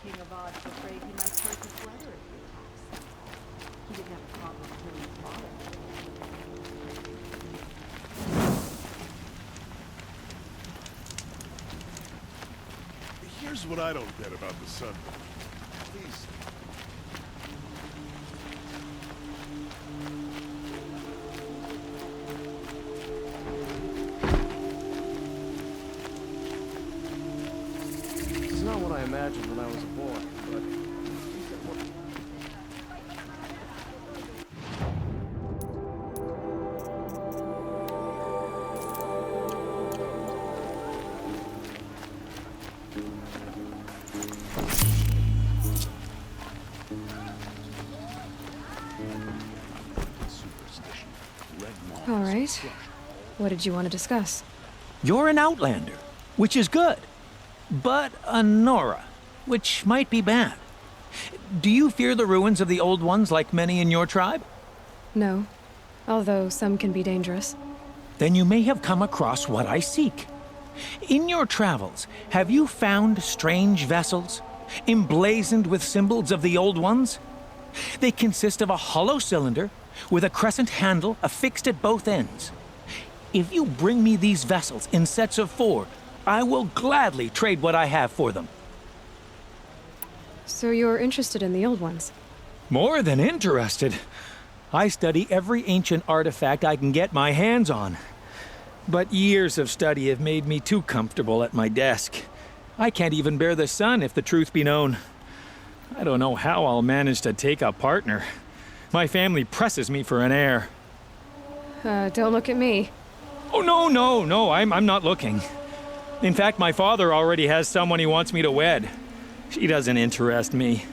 Speaker 6: King of Oz was afraid he might purchase leather if he asked. He didn't have a problem killing his father.
Speaker 9: Here's what I don't get about the sun. Please.
Speaker 8: It's not what I imagined when I was a boy, but...
Speaker 1: All right. What did you want to discuss?
Speaker 11: You're an Outlander, which is good. But a Nora, which might be bad. Do you fear the ruins of the old ones like many in your tribe?
Speaker 1: No, although some can be dangerous.
Speaker 11: Then you may have come across what I seek. In your travels, have you found strange vessels, emblazoned with symbols of the old ones? They consist of a hollow cylinder with a crescent handle affixed at both ends. If you bring me these vessels in sets of 4, I will gladly trade what I have for them.
Speaker 1: So you're interested in the old ones?
Speaker 11: More than interested. I study every ancient artifact I can get my hands on. But years of study have made me too comfortable at my desk. I can't even bear the sun, if the truth be known. I don't know how I'll manage to take a partner. My family presses me for an heir.
Speaker 1: Don't look at me.
Speaker 11: Oh, no, I'm not looking. In fact, my father already has someone he wants me to wed. She doesn't interest me.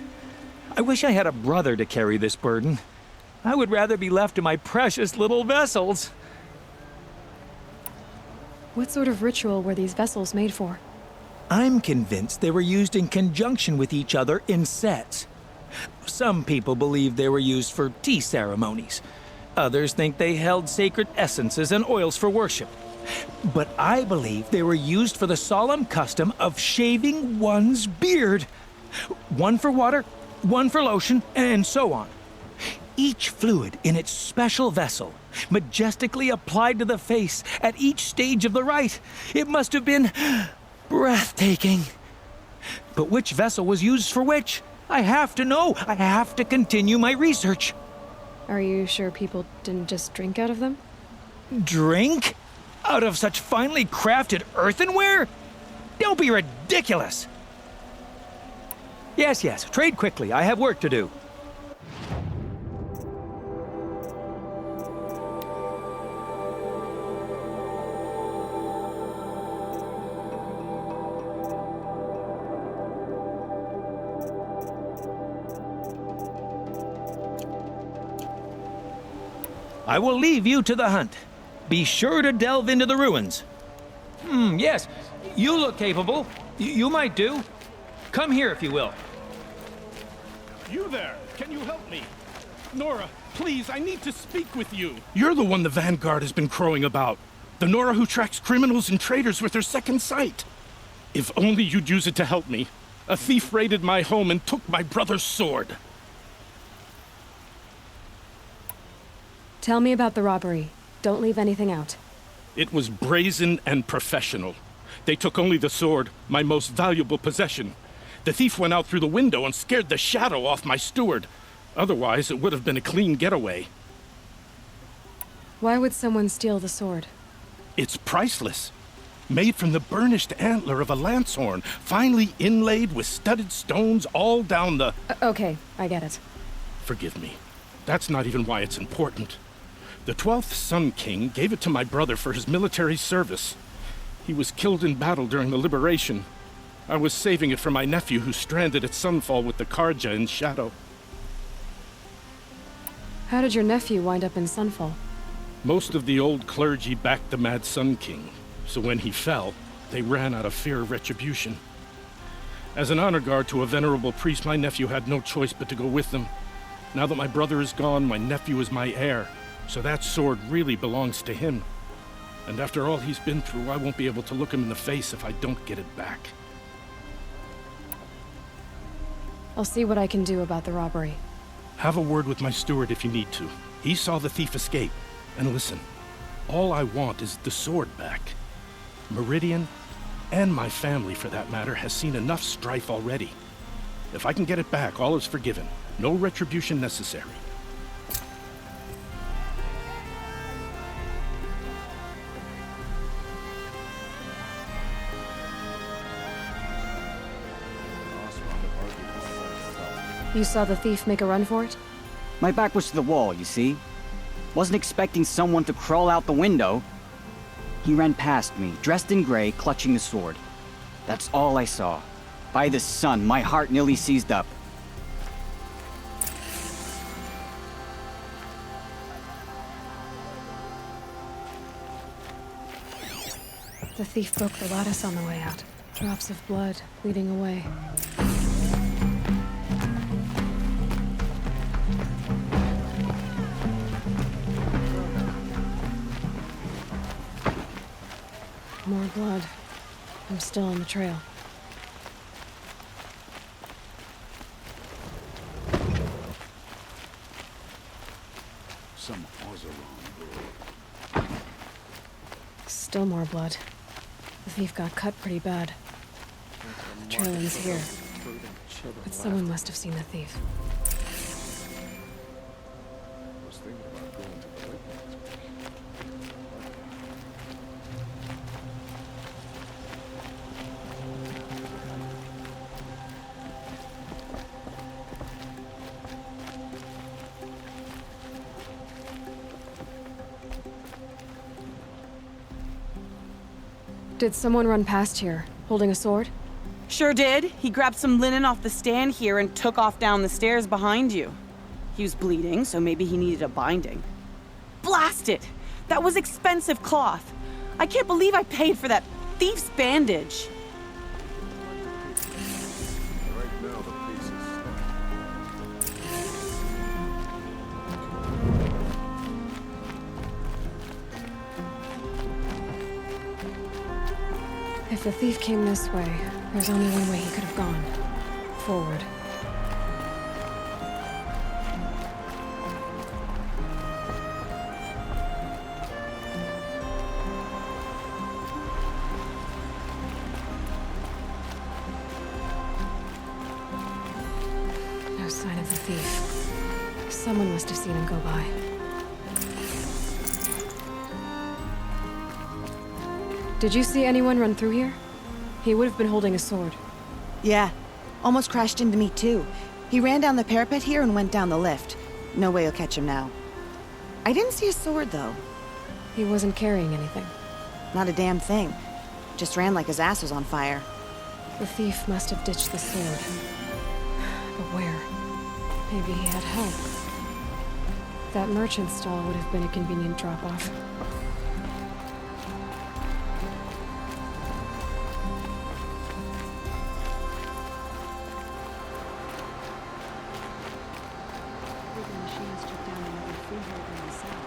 Speaker 11: I wish I had a brother to carry this burden. I would rather be left to my precious little vessels.
Speaker 1: What sort of ritual were these vessels made for?
Speaker 11: I'm convinced they were used in conjunction with each other in sets. Some people believe they were used for tea ceremonies. Others think they held sacred essences and oils for worship. But I believe they were used for the solemn custom of shaving one's beard. One for water, one for lotion, and so on. Each fluid in its special vessel, majestically applied to the face at each stage of the rite. It must have been breathtaking. But which vessel was used for which? I have to know. I have to continue my research.
Speaker 1: Are you sure people didn't just drink out of them?
Speaker 11: Drink? Out of such finely crafted earthenware? Don't be ridiculous! Yes, trade quickly. I have work to do. I will leave you to the hunt. Be sure to delve into the ruins. Yes, you look capable. You might do. Come here if you will.
Speaker 9: You there!
Speaker 18: Can you help me? Nora, please, I need to speak with you.
Speaker 11: You're the one the Vanguard has been crowing about. The Nora who tracks criminals and traitors with her second sight.
Speaker 18: If only you'd use it to help me. A thief raided my home and took my brother's sword.
Speaker 1: Tell me about the robbery. Don't leave anything out.
Speaker 18: It was brazen and professional. They took only the sword, my most valuable possession. The thief went out through the window and scared the shadow off my steward. Otherwise, it would have been a clean getaway.
Speaker 1: Why would someone steal the sword?
Speaker 18: It's priceless. Made from the burnished antler of a lancehorn, finely inlaid with studded stones all down the...
Speaker 1: Okay, I get it.
Speaker 18: Forgive me. That's not even why it's important. The 12th Sun King gave it to my brother for his military service. He was killed in battle during the liberation. I was saving it for my nephew who's stranded at Sunfall with the Karja in Shadow.
Speaker 1: How did your nephew wind up in Sunfall?
Speaker 18: Most of the old clergy backed the Mad Sun King, so when he fell, they ran out of fear of retribution. As an honor guard to a venerable priest, my nephew had no choice but to go with them. Now that my brother is gone, my nephew is my heir, so that sword really belongs to him. And after all he's been through, I won't be able to look him in the face if I don't get it back.
Speaker 1: I'll see what I can do about the robbery.
Speaker 18: Have a word with my steward if you need to. He saw the thief escape. And listen, all I want is the sword back. Meridian, and my family for that matter, has seen enough strife already. If I can get it back, all is forgiven. No retribution necessary.
Speaker 1: You saw the thief make a run for it?
Speaker 19: My back was to the wall, you see? Wasn't expecting someone to crawl out the window. He ran past me, dressed in gray, clutching the sword. That's all I saw. By the sun, my heart nearly seized up.
Speaker 1: The thief broke the lattice on the way out. Drops of blood leading away. More blood. I'm still on the trail.
Speaker 10: Some Ozeron.
Speaker 1: Still more blood. The thief got cut pretty bad. The trail ends here. But someone must have seen the thief. Did someone run past here, holding a sword?
Speaker 20: Sure did. He grabbed some linen off the stand here and took off down the stairs behind you. He was bleeding, so maybe he needed a binding. Blast it! That was expensive cloth. I can't believe I paid for that thief's bandage.
Speaker 1: If the thief came this way, there's only one way he could have gone. Forward. No sign of the thief. Someone must have seen him go by. Did you see anyone run through here? He would have been holding a sword.
Speaker 21: Yeah. Almost crashed into me, too. He ran down the parapet here and went down the lift. No way you'll catch him now. I didn't see a sword, though.
Speaker 1: He wasn't carrying anything.
Speaker 21: Not a damn thing. Just ran like his ass was on fire.
Speaker 1: The thief must have ditched the sword. But where? Maybe he had help. That merchant stall would have been a convenient drop-off.
Speaker 7: just took down another freeholder in the south.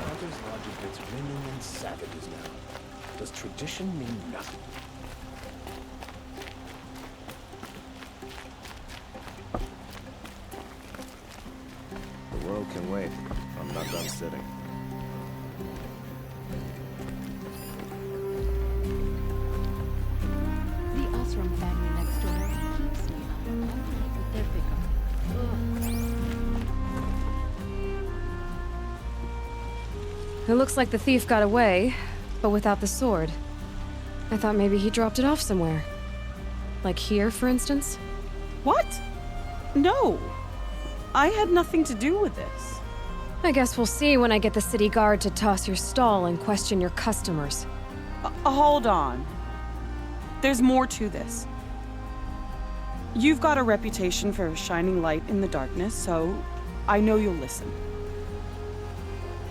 Speaker 2: Hunter's logic gets ringing in savages now. Does tradition mean nothing?
Speaker 22: The world can wait. I'm not done sitting.
Speaker 6: The Osram family next door keeps me up all night with their bicker.
Speaker 1: It looks like the thief got away, but without the sword. I thought maybe he dropped it off somewhere. Like here, for instance?
Speaker 20: What? No. I had nothing to do with this.
Speaker 1: I guess we'll see when I get the city guard to toss your stall and question your customers.
Speaker 20: Hold on. There's more to this. You've got a reputation for shining light in the darkness, so I know you'll listen.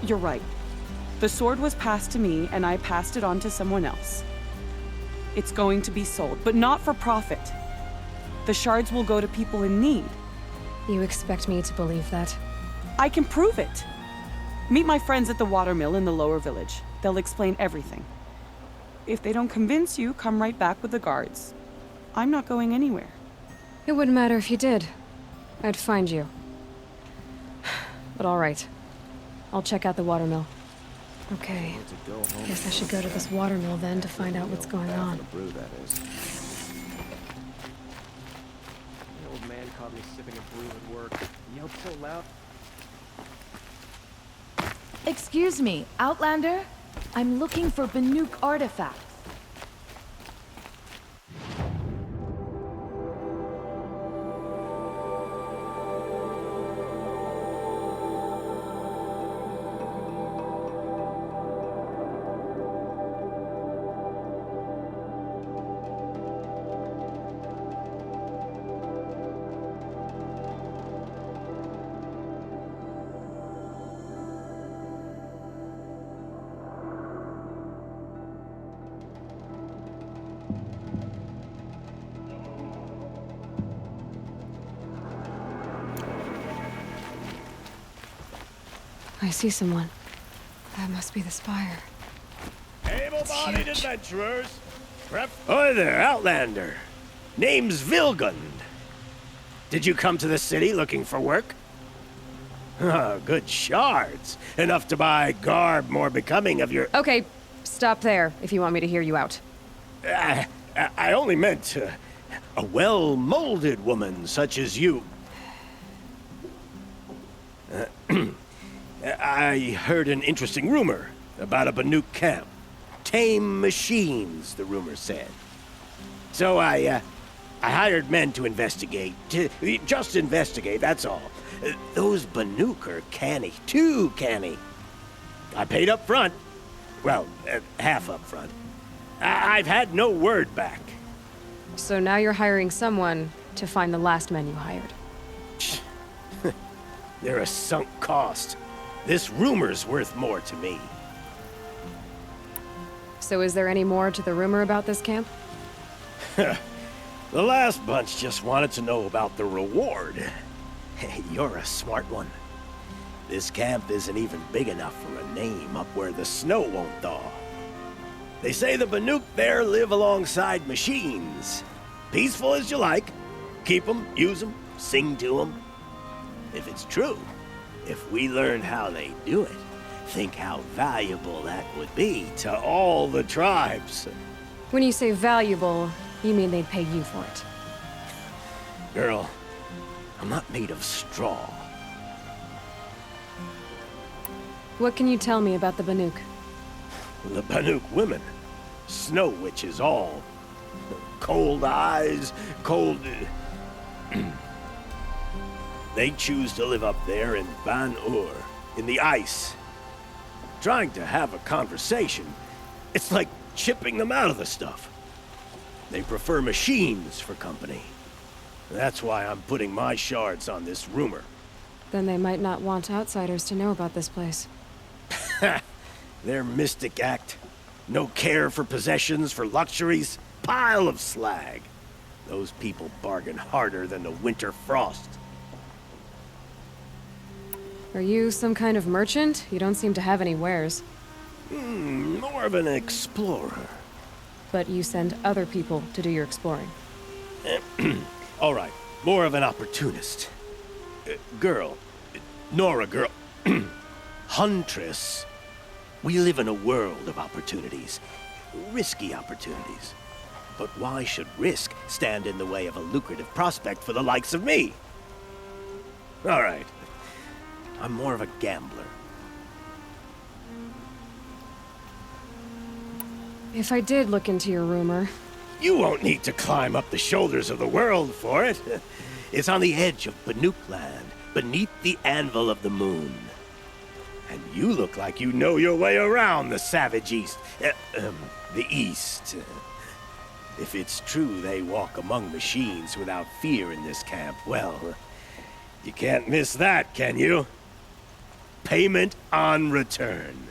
Speaker 20: You're right. The sword was passed to me, and I passed it on to someone else. It's going to be sold, but not for profit. The shards will go to people in need.
Speaker 1: You expect me to believe that?
Speaker 20: I can prove it. Meet my friends at the watermill in the lower village. They'll explain everything. If they don't convince you, come right back with the guards. I'm not going anywhere.
Speaker 1: It wouldn't matter if you did. I'd find you. But all right. I'll check out the watermill. Okay. Guess I should go to this watermill then to find out what's going on.
Speaker 2: The old man caught me sipping a brew at work. He yelled so loud.
Speaker 5: Excuse me, Outlander? I'm looking for Banuk artifacts.
Speaker 1: I see someone. That must be the spire.
Speaker 23: Able-bodied adventurers. Hi there, Outlander. Name's Vilgund. Did you come to the city looking for work? Good shards. Enough to buy garb more becoming of your...
Speaker 1: Okay, stop there if you want me to hear you out.
Speaker 23: I only meant a well-molded woman such as you. I heard an interesting rumor about a Banuk camp. Tame machines, the rumor said. So I hired men to investigate. Just investigate, that's all. Those Banuk are canny, too canny. I paid up front. Well, half up front. I've had no word back.
Speaker 1: So now you're hiring someone to find the last men you hired.
Speaker 23: They're a sunk cost. This rumor's worth more to me.
Speaker 1: So is there any more to the rumor about this camp?
Speaker 23: The last bunch just wanted to know about the reward. You're a smart one. This camp isn't even big enough for a name up where the snow won't thaw. They say the Banuk there live alongside machines. Peaceful as you like. Keep them, use them, sing to them. If it's true, if we learned how they do it, think how valuable that would be to all the tribes.
Speaker 1: When you say valuable, you mean they'd pay you for it.
Speaker 23: Girl, I'm not made of straw.
Speaker 1: What can you tell me about the Banuk?
Speaker 23: The Banuk women. Snow witches all. Cold eyes, cold... They choose to live up there in Ban-Ur, in the ice. Trying to have a conversation, it's like chipping them out of the stuff. They prefer machines for company. That's why I'm putting my shards on this rumor.
Speaker 1: Then they might not want outsiders to know about this place.
Speaker 23: Their mystic act. No care for possessions, for luxuries. Pile of slag. Those people bargain harder than the winter frost.
Speaker 1: Are you some kind of merchant? You don't seem to have any wares.
Speaker 23: More of an explorer.
Speaker 1: But you send other people to do your exploring.
Speaker 23: All right, more of an opportunist. Girl. Nora girl. Huntress. We live in a world of opportunities. Risky opportunities. But why should risk stand in the way of a lucrative prospect for the likes of me? All right. I'm more of a gambler.
Speaker 1: If I did look into your rumor...
Speaker 23: You won't need to climb up the shoulders of the world for it. It's on the edge of Banuk land, beneath the anvil of the moon. And you look like you know your way around the savage east. The east. If it's true they walk among machines without fear in this camp, well, you can't miss that, can you? Payment on return.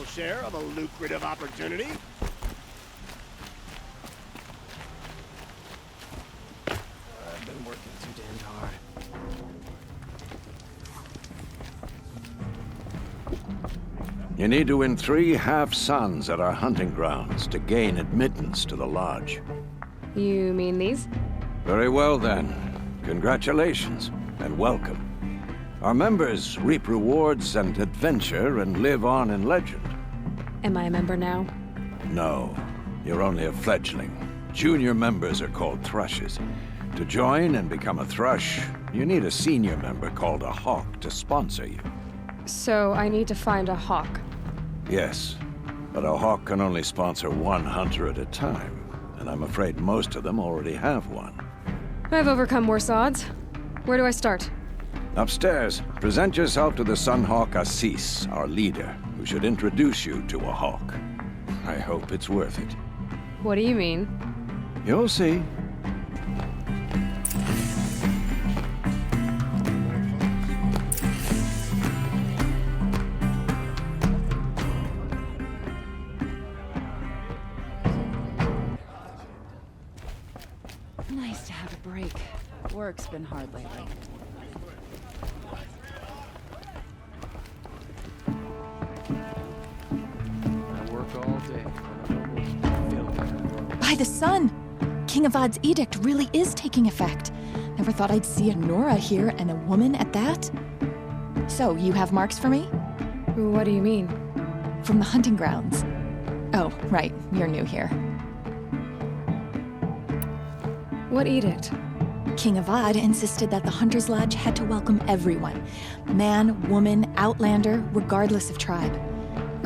Speaker 23: Share of a lucrative opportunity.
Speaker 2: I've been working too damned hard.
Speaker 10: You need to win 3 half-suns at our hunting grounds to gain admittance to the lodge.
Speaker 1: You mean these?
Speaker 10: Very well then. Congratulations and welcome. Our members reap rewards and adventure and live on in legend.
Speaker 1: Am I a member now?
Speaker 10: No, you're only a fledgling. Junior members are called thrushes. To join and become a thrush, you need a senior member called a hawk to sponsor you.
Speaker 1: So I need to find a hawk.
Speaker 10: Yes, but a hawk can only sponsor 1 hunter at a time, and I'm afraid most of them already have one.
Speaker 1: I've overcome worse odds. Where do I start?
Speaker 10: Upstairs, present yourself to the Sunhawk Assis, our leader, who should introduce you to a hawk. I hope it's worth it.
Speaker 1: What do you mean?
Speaker 10: You'll see.
Speaker 7: Nice to have a break. Work's been hard lately.
Speaker 3: By the sun! King Avad's edict really is taking effect. Never thought I'd see a Nora here, and a woman at that. So, you have marks for me?
Speaker 1: What do you mean?
Speaker 3: From the hunting grounds. Oh, right, you're new here.
Speaker 1: What edict?
Speaker 3: King Avad insisted that the Hunter's Lodge had to welcome everyone. Man, woman, outlander, regardless of tribe.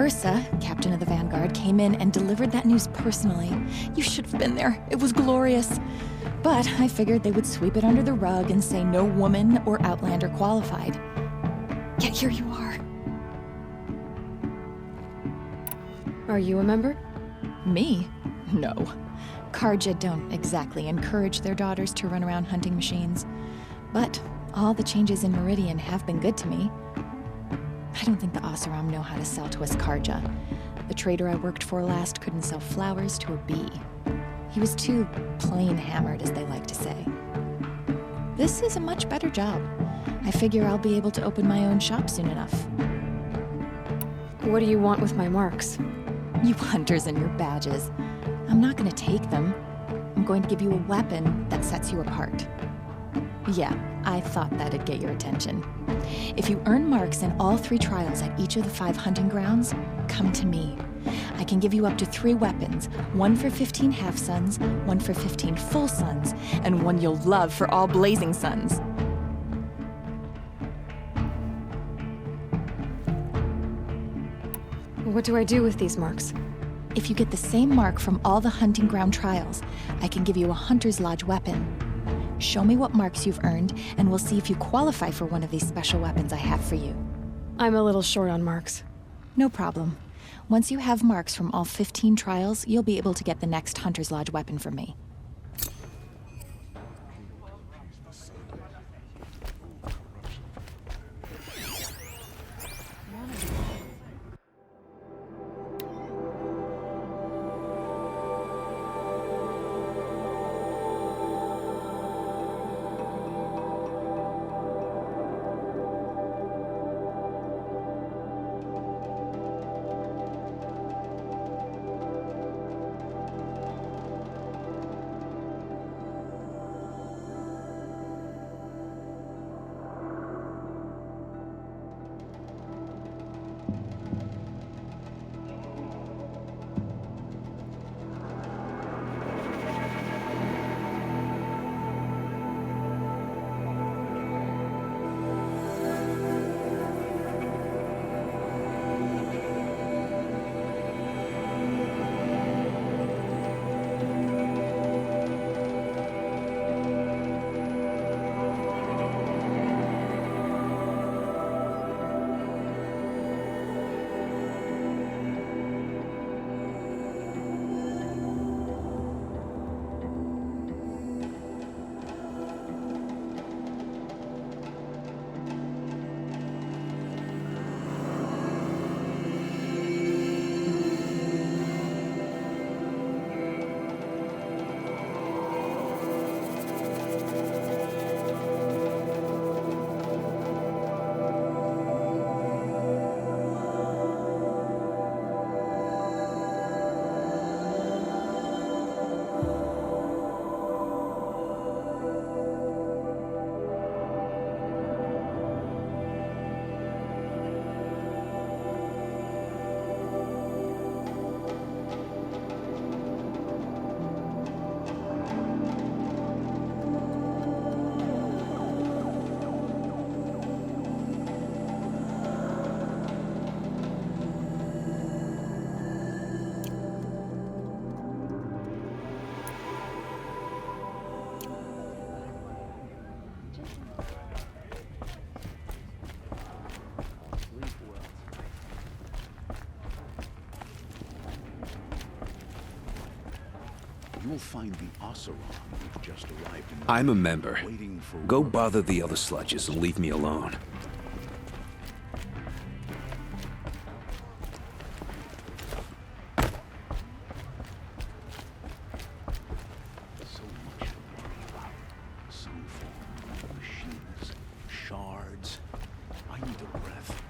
Speaker 3: Ursa, captain of the Vanguard, came in and delivered that news personally. You should have been there. It was glorious. But I figured they would sweep it under the rug and say no woman or outlander qualified. Yet here you are.
Speaker 1: Are you a member?
Speaker 3: Me? No. Karja don't exactly encourage their daughters to run around hunting machines. But all the changes in Meridian have been good to me. I don't think the Oseram know how to sell to us Karja. The trader I worked for last couldn't sell flowers to a bee. He was too plain-hammered, as they like to say. This is a much better job. I figure I'll be able to open my own shop soon enough.
Speaker 1: What do you want with my marks?
Speaker 3: You hunters and your badges. I'm not gonna take them. I'm going to give you a weapon that sets you apart. Yeah, I thought that'd get your attention. If you earn marks in all 3 trials at each of the 5 hunting grounds, come to me. I can give you up to 3 weapons, one for 15 half-suns, one for 15 full suns, and one you'll love for all blazing suns.
Speaker 1: What do I do with these marks?
Speaker 3: If you get the same mark from all the hunting ground trials, I can give you a Hunter's Lodge weapon. Show me what marks you've earned, and we'll see if you qualify for one of these special weapons I have for you.
Speaker 1: I'm a little short on marks.
Speaker 3: No problem. Once you have marks from all 15 trials, you'll be able to get the next Hunter's Lodge weapon from me.
Speaker 12: You'll find the Oseram who've just arrived in
Speaker 13: I'm a member. Go bother the other sludges and leave me alone.
Speaker 12: So much to worry about. Some form of machines, shards. I need a breath.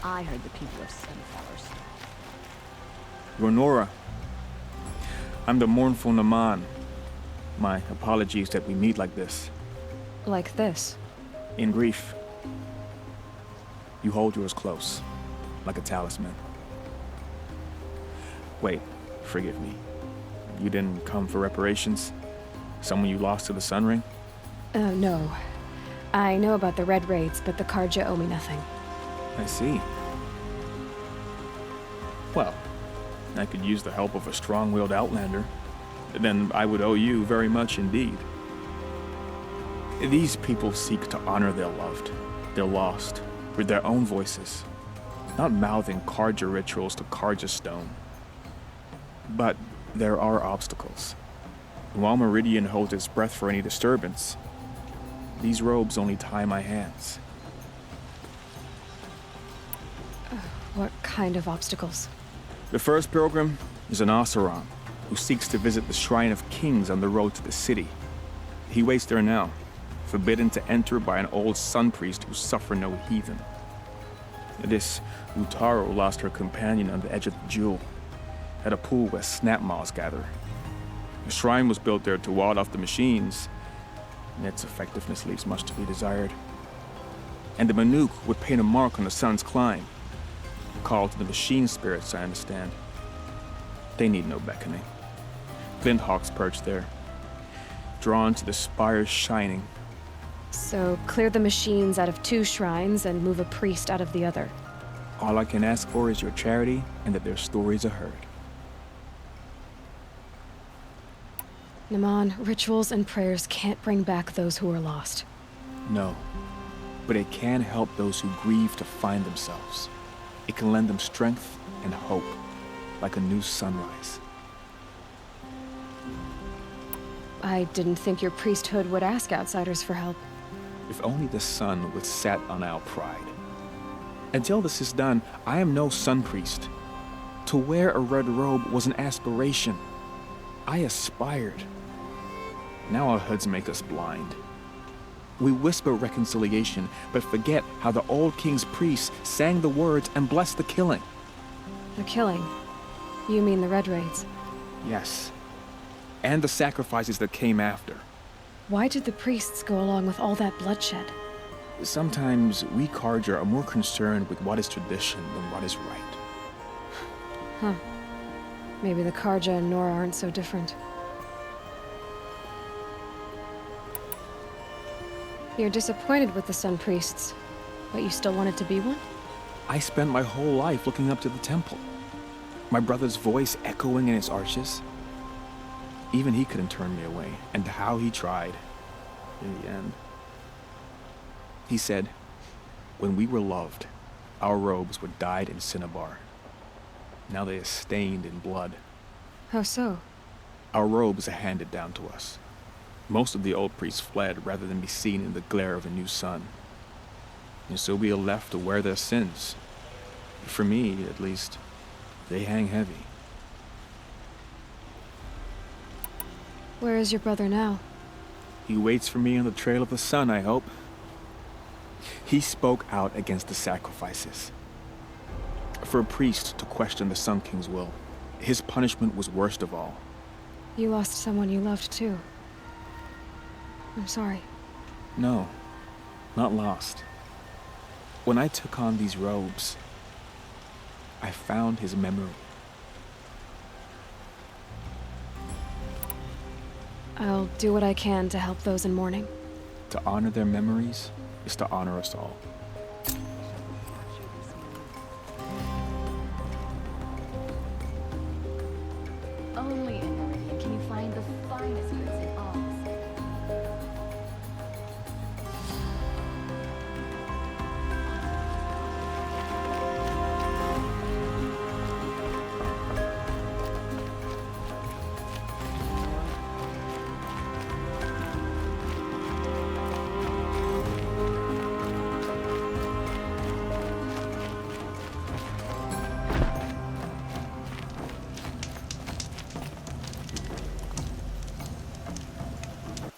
Speaker 7: I heard the people of Sunflower Star.
Speaker 4: You're Nora. I'm the mournful Naman. My apologies that we meet like this.
Speaker 1: Like this?
Speaker 4: In grief. You hold yours close, like a talisman. Wait, forgive me. You didn't come for reparations? Someone you lost to the Sun Ring?
Speaker 1: No. I know about the Red Raids, but the Karja owe me nothing.
Speaker 4: I see. Well, I could use the help of a strong-willed outlander. Then I would owe you very much indeed. These people seek to honor their loved, their lost, with their own voices, not mouthing Karja rituals to Karja stone. But there are obstacles. While Meridian holds its breath for any disturbance, these robes only tie my hands.
Speaker 1: What kind of obstacles?
Speaker 4: The first pilgrim is an Oseram, who seeks to visit the Shrine of Kings on the road to the city. He waits there now, forbidden to enter by an old sun priest who suffered no heathen. This Utaro lost her companion on the edge of the jewel, at a pool where snap moths gather. The shrine was built there to ward off the machines, and its effectiveness leaves much to be desired. And the Manuk would paint a mark on the sun's climb, a call to the machine spirits, I understand. They need no beckoning. Flint hawks perch there, drawn to the spires shining.
Speaker 1: So clear the machines out of 2 shrines and move a priest out of the other.
Speaker 4: All I can ask for is your charity and that their stories are heard.
Speaker 1: Naman, rituals and prayers can't bring back those who are lost.
Speaker 4: No, but it can help those who grieve to find themselves. It can lend them strength and hope, like a new sunrise.
Speaker 1: I didn't think your priesthood would ask outsiders for help.
Speaker 4: If only the sun would set on our pride. Until this is done, I am no sun priest. To wear a red robe was an aspiration. I aspired. Now our hoods make us blind. We whisper reconciliation, but forget how the old king's priests sang the words and blessed the killing.
Speaker 1: The killing? You mean the Red Raids?
Speaker 4: Yes. And the sacrifices that came after.
Speaker 1: Why did the priests go along with all that bloodshed?
Speaker 4: Sometimes we Karja are more concerned with what is tradition than what is right.
Speaker 1: Huh. Maybe the Karja and Nora aren't so different. You're disappointed with the Sun Priests, but you still wanted to be one?
Speaker 4: I spent my whole life looking up to the temple. My brother's voice echoing in its arches. Even he couldn't turn me away, and how he tried. In the end. He said, when we were loved, our robes were dyed in cinnabar. Now they are stained in blood.
Speaker 1: How so?
Speaker 4: Our robes are handed down to us. Most of the old priests fled rather than be seen in the glare of a new sun. And so we are left to wear their sins. For me, at least, they hang heavy.
Speaker 1: Where is your brother now?
Speaker 4: He waits for me on the trail of the sun, I hope. He spoke out against the sacrifices. For a priest to question the Sun King's will, his punishment was worst of all.
Speaker 1: You lost someone you loved too. I'm sorry.
Speaker 4: No, not lost. When I took on these robes, I found his memory.
Speaker 1: I'll do what I can to help those in mourning.
Speaker 4: To honor their memories is to honor us all.
Speaker 7: Only